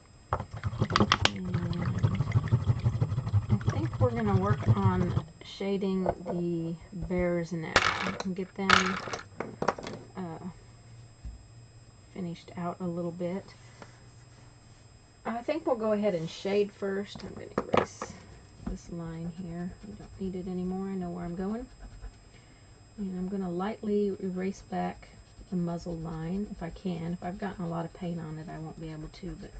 I think we're going to work on shading the bears now. I can get them finished out a little bit. I think we'll go ahead and shade first. I'm going to erase this line here. I don't need it anymore. I know where I'm going. And I'm going to lightly erase back the muzzle line if I can. If I've gotten a lot of paint on it, I won't be able to, but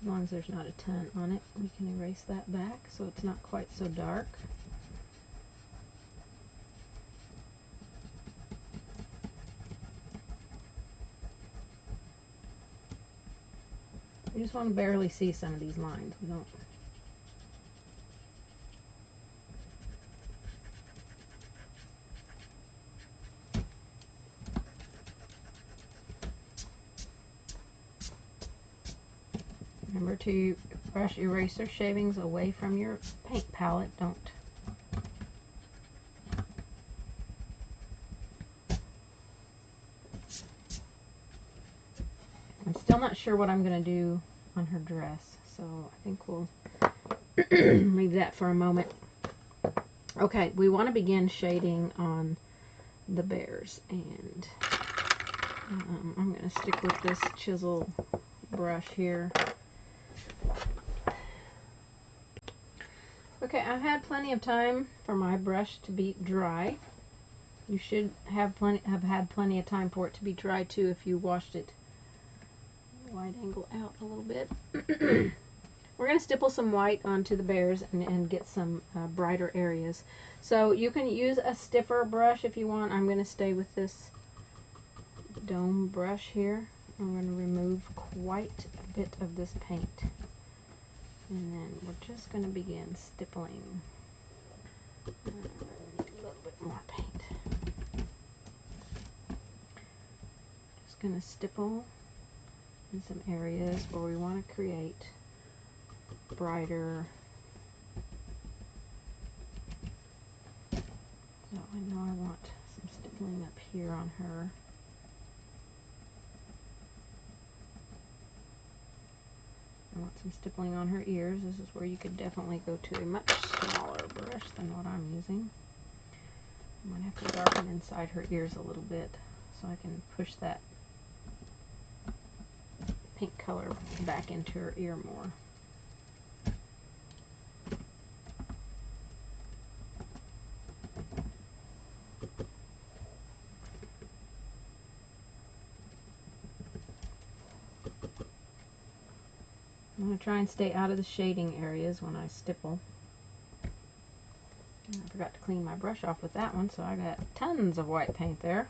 as long as there's not a ton on it, we can erase that back so it's not quite so dark. We just want to barely see some of these lines. We don't. Remember to brush eraser shavings away from your paint palette. Don't. I'm still not sure what I'm going to do on her dress, so I think we'll leave that for a moment. Okay, we want to begin shading on the bears, and I'm going to stick with this chisel brush here. Okay, I've had plenty of time for my brush to be dry. You should have had plenty of time for it to be dry too if you washed it wide angle out a little bit. We're going to stipple some white onto the bears and get some brighter areas. So you can use a stiffer brush if you want. I'm going to stay with this dome brush here. I'm going to remove quite a bit of this paint. And then we're just going to begin stippling. A little bit more paint. Just going to stipple in some areas where we want to create brighter. So I know I want some stippling up here on her. I want some stippling on her ears. This is where you could definitely go to a much smaller brush than what I'm using. I'm going to have to darken inside her ears a little bit so I can push that pink color back into her ear more. I'm going to try and stay out of the shading areas when I stipple. And I forgot to clean my brush off with that one, so I got tons of white paint there.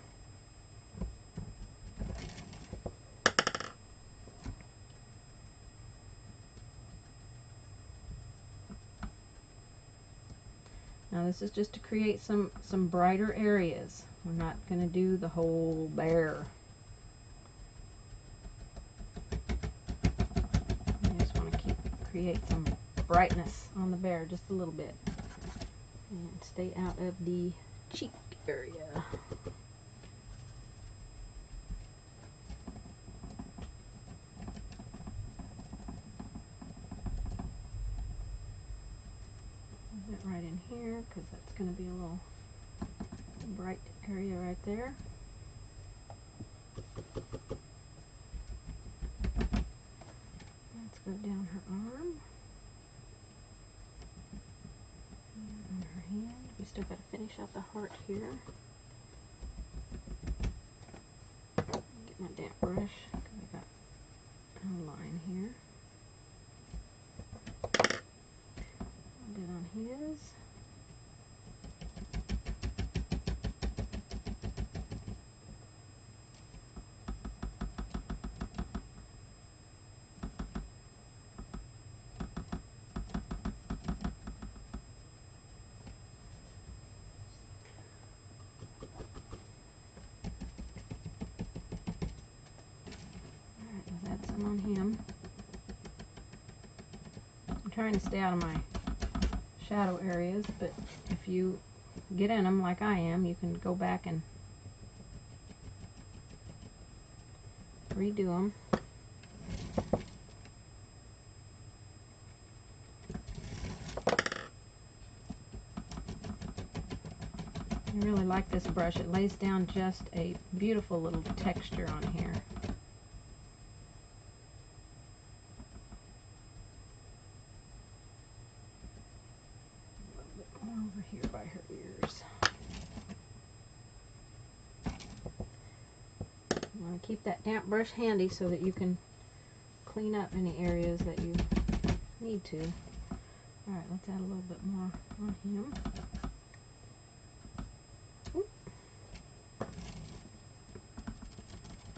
Now this is just to create some brighter areas. We're not going to do the whole bear. Create some brightness on the bear just a little bit and stay out of the cheek area. Put it right in here because that's going to be a little bright area right there. Let's go down her arm and on her hand. We still got to finish out the heart here. Get my damp brush because I got a line here. A bit on his. On him. I'm trying to stay out of my shadow areas, but if you get in them like I am, you can go back and redo them. I really like this brush. It lays down just a beautiful little texture on here. Over here by her ears. You want to keep that damp brush handy so that you can clean up any areas that you need to. Alright, let's add a little bit more on him. Oop.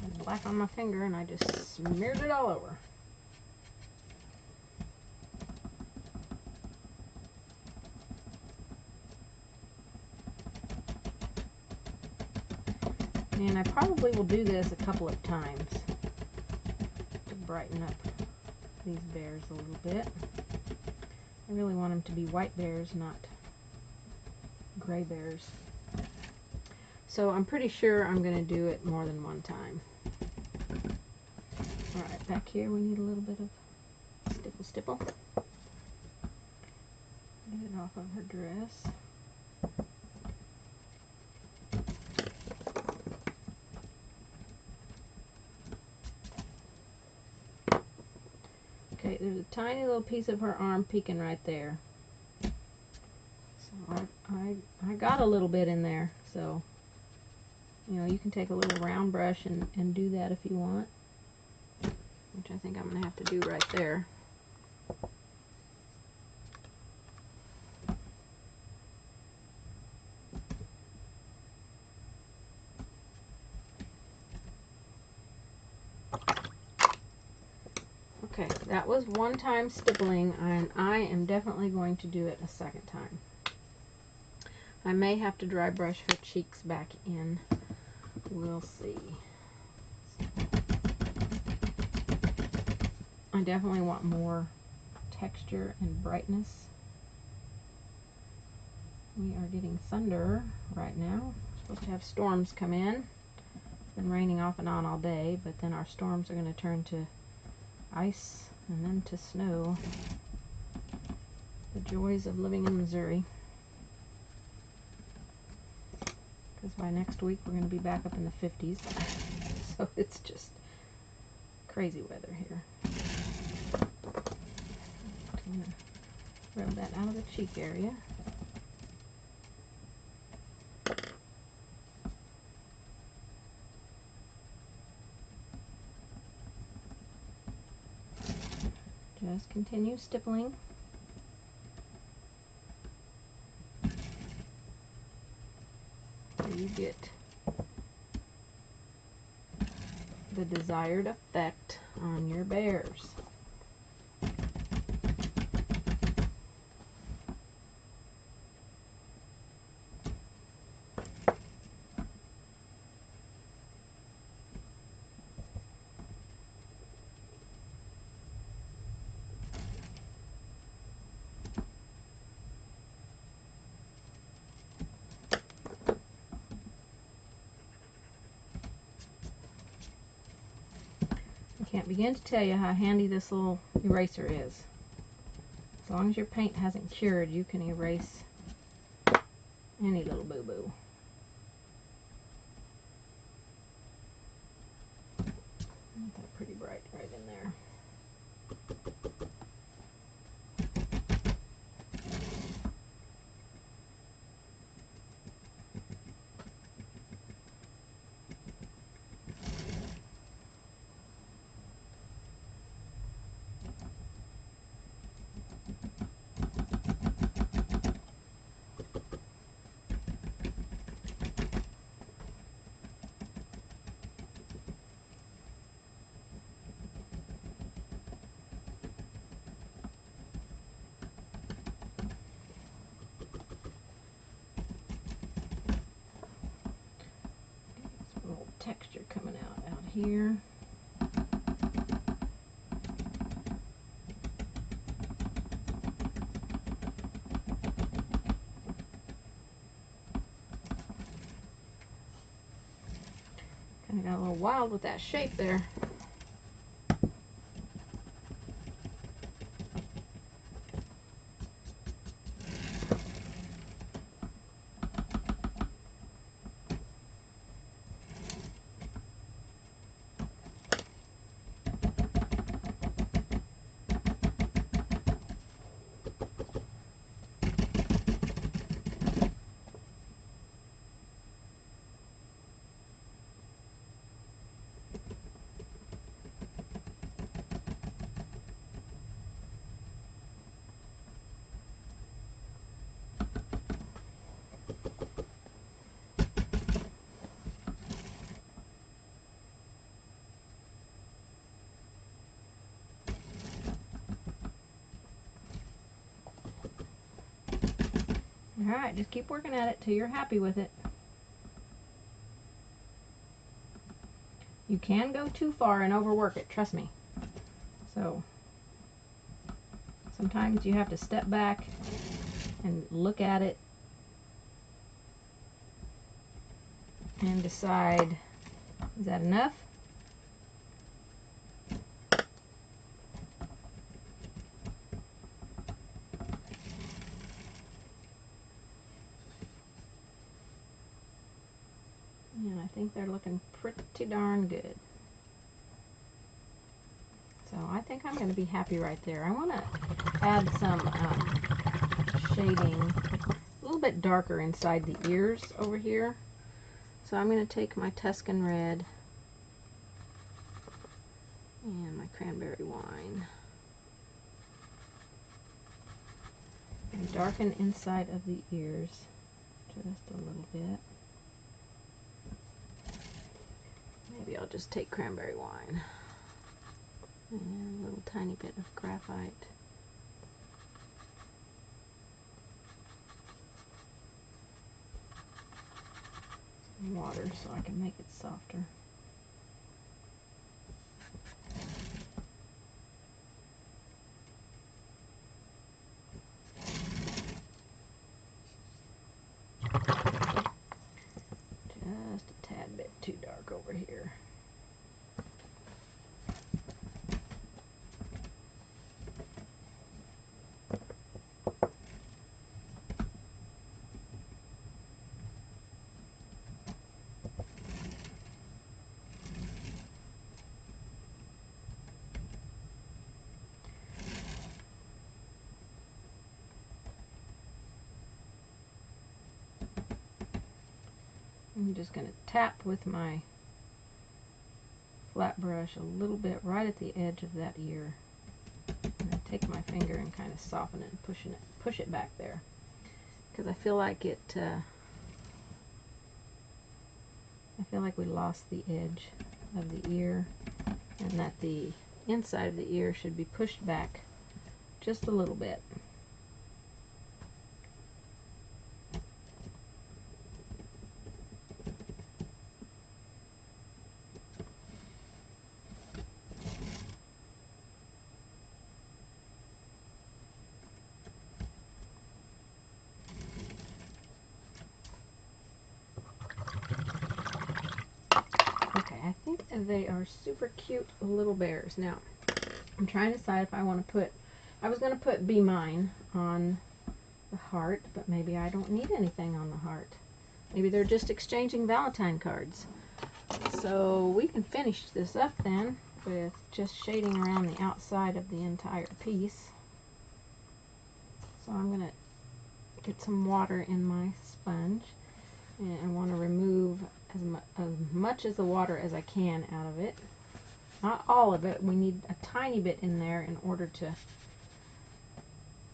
Got black on my finger and I just smeared it all over. And I probably will do this a couple of times to brighten up these bears a little bit. I really want them to be white bears, not gray bears. So I'm pretty sure I'm going to do it more than one time. Alright, back here we need a little bit of stipple. Get it off of her dress. Okay, there's a tiny little piece of her arm peeking right there. I got a little bit in there, so you know, you can take a little round brush and do that if you want, which I think I'm going to have to do right there. Okay, that was one time stippling, and I am definitely going to do it a second time. I may have to dry brush her cheeks back in. We'll see. I definitely want more texture and brightness. We are getting thunder right now. We're supposed to have storms come in. It's been raining off and on all day, but then our storms are going to turn to ice and then to snow. The joys of living in Missouri. Because by next week we're going to be back up in the 50s. So it's just crazy weather here. I'm going to rub that out of the cheek area. Just continue stippling. You get the desired effect on your bears. Can't begin to tell you how handy this little eraser is. As long as your paint hasn't cured, you can erase any little boo-boo. Isn't that pretty bright right in there? Texture coming out here. Kind of got a little wild with that shape there. Alright, just keep working at it till you're happy with it. You can go too far and overwork it, trust me. So, sometimes you have to step back and look at it and decide, is that enough? And I think they're looking pretty darn good. So I think I'm going to be happy right there. I want to add some shading. Ooh, bit darker inside the ears over here. So I'm going to take my Tuscan red and my cranberry wine and darken inside of the ears just a little bit. Maybe I'll just take cranberry wine and a little tiny bit of graphite. Some water so I can make it softer. Just a tad bit too dark over here. I'm just going to tap with my flat brush a little bit right at the edge of that ear. And I take my finger and kind of soften it and push it back there. Because I feel like we lost the edge of the ear, and that the inside of the ear should be pushed back just a little bit. I think they are super cute little bears. Now, I'm trying to decide if I want to put, I was going to put Be Mine on the heart, but maybe I don't need anything on the heart. Maybe they're just exchanging Valentine cards. So we can finish this up then with just shading around the outside of the entire piece. So I'm going to get some water in my sponge, and I want to remove as much of the water as I can out of it. Not all of it. We need a tiny bit in there in order to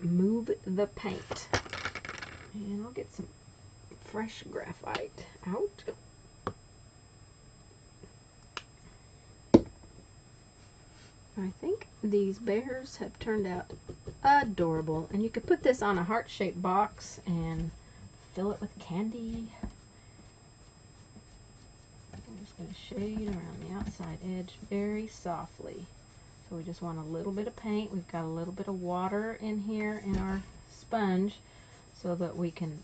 move the paint. And I'll get some fresh graphite out. I think these bears have turned out adorable, and you could put this on a heart-shaped box and fill it with candy. I'm just going to shade around the outside edge very softly. So we just want a little bit of paint. We've got a little bit of water in here in our sponge, so that we can,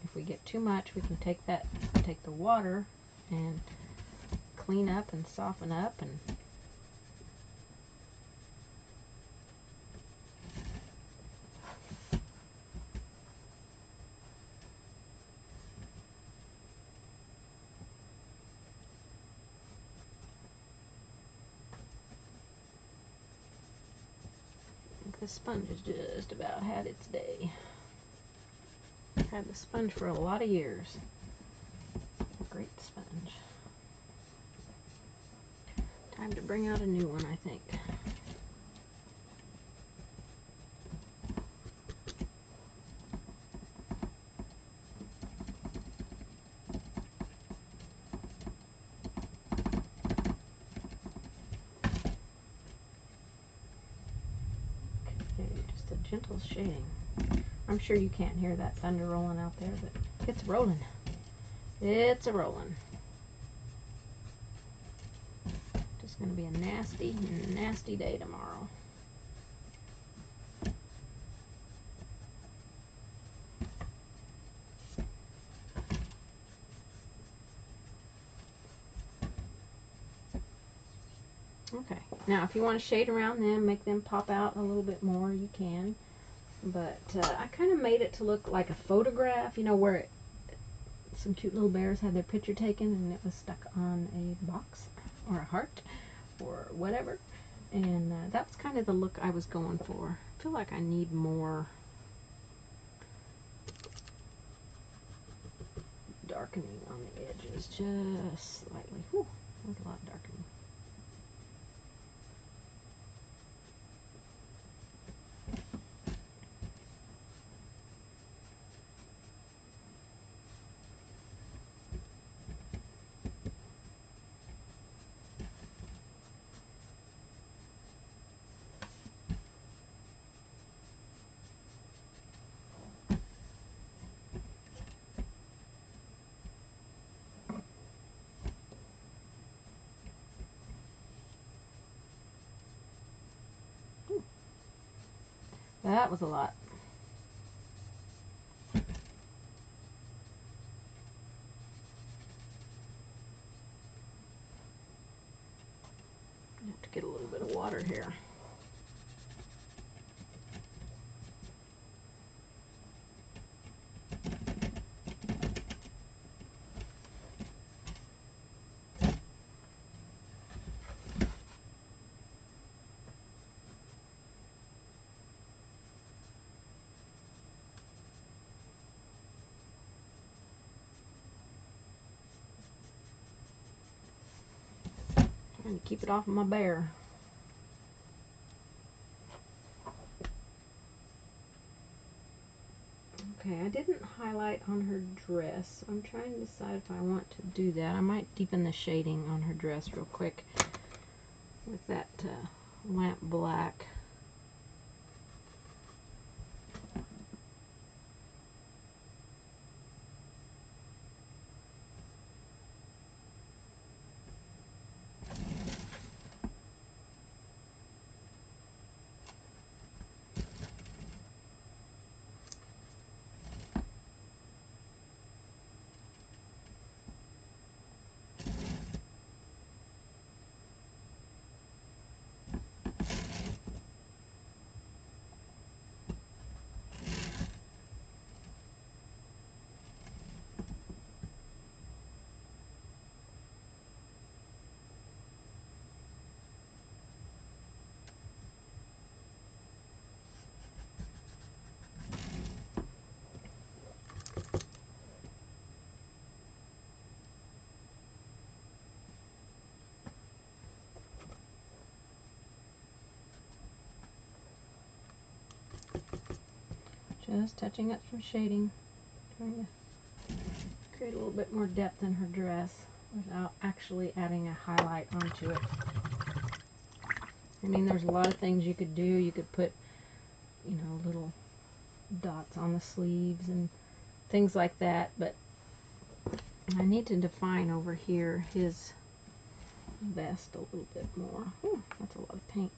if we get too much, we can take the water and clean up and soften up. And the sponge has just about had its day. I've had the sponge for a lot of years. A great sponge. Time to bring out a new one, I think. Gentle shading. I'm sure you can't hear that thunder rolling out there, but it's rolling. It's a rolling. Just going to be a nasty, nasty day tomorrow. Okay, now if you want to shade around them, make them pop out a little bit more, you can. But I kind of made it to look like a photograph, you know, where some cute little bears had their picture taken and it was stuck on a box or a heart or whatever. And that was kind of the look I was going for. I feel like I need more darkening on the edges, just slightly. Whew, that's a lot of darkening. That was a lot. I have to get a little bit of water here. Trying to keep it off of my bear. Okay, I didn't highlight on her dress. I'm trying to decide if I want to do that. I might deepen the shading on her dress real quick with that lamp black. Just touching up some shading, trying to create a little bit more depth in her dress without actually adding a highlight onto it. I mean, there's a lot of things you could do. You could put, you know, little dots on the sleeves and things like that, but I need to define over here his vest a little bit more. Ooh, that's a lot of paint.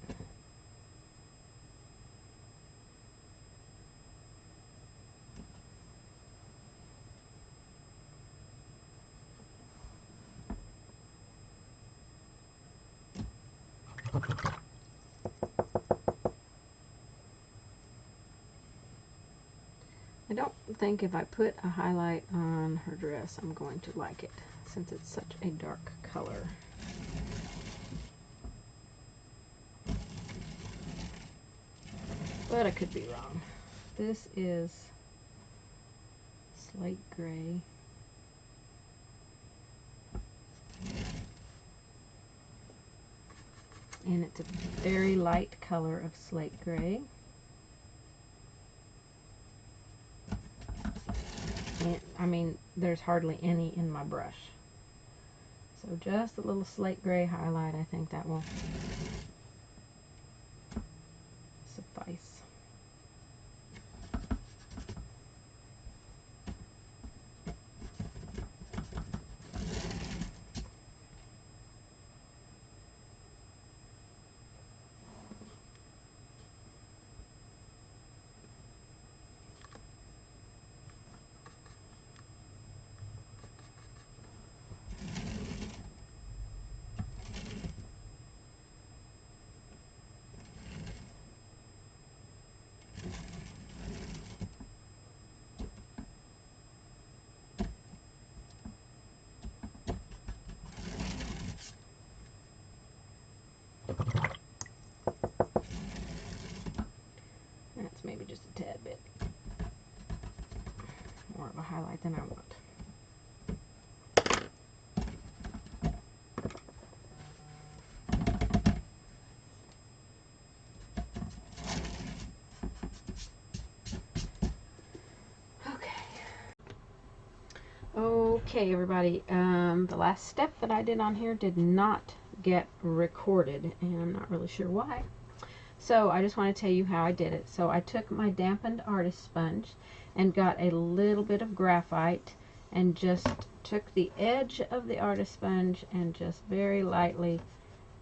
I don't think if I put a highlight on her dress I'm going to like it, since it's such a dark color. But I could be wrong. This is slate gray. And it's a very light color of slate gray. And, I mean, there's hardly any in my brush. So just a little slate gray highlight, I think that will suffice. That's maybe just a tad bit more of a highlight than I want. Okay, everybody, the last step that I did on here did not get recorded, and I'm not really sure why. So I just want to tell you how I did it. So I took my dampened artist sponge and got a little bit of graphite and just took the edge of the artist sponge and just very lightly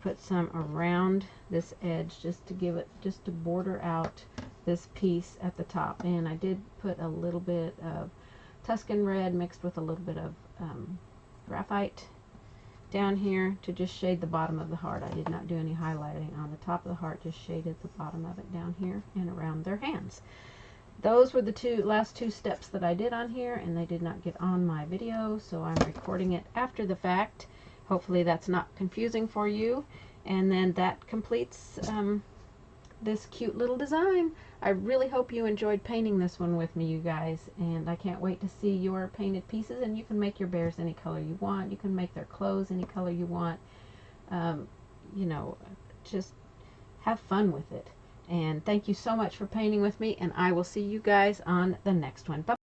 put some around this edge, just to give it, just to border out this piece at the top. And I did put a little bit of Tuscan red mixed with a little bit of graphite down here to just shade the bottom of the heart. I did not do any highlighting on the top of the heart, just shaded the bottom of it down here and around their hands. Those were the last two steps that I did on here, and they did not get on my video, so I'm recording it after the fact. Hopefully that's not confusing for you. And then that completes this cute little design. I really hope you enjoyed painting this one with me, you guys, and I can't wait to see your painted pieces. And you can make your bears any color you want. You can make their clothes any color you want. You know, just have fun with it. And thank you so much for painting with me, and I will see you guys on the next one. Bye.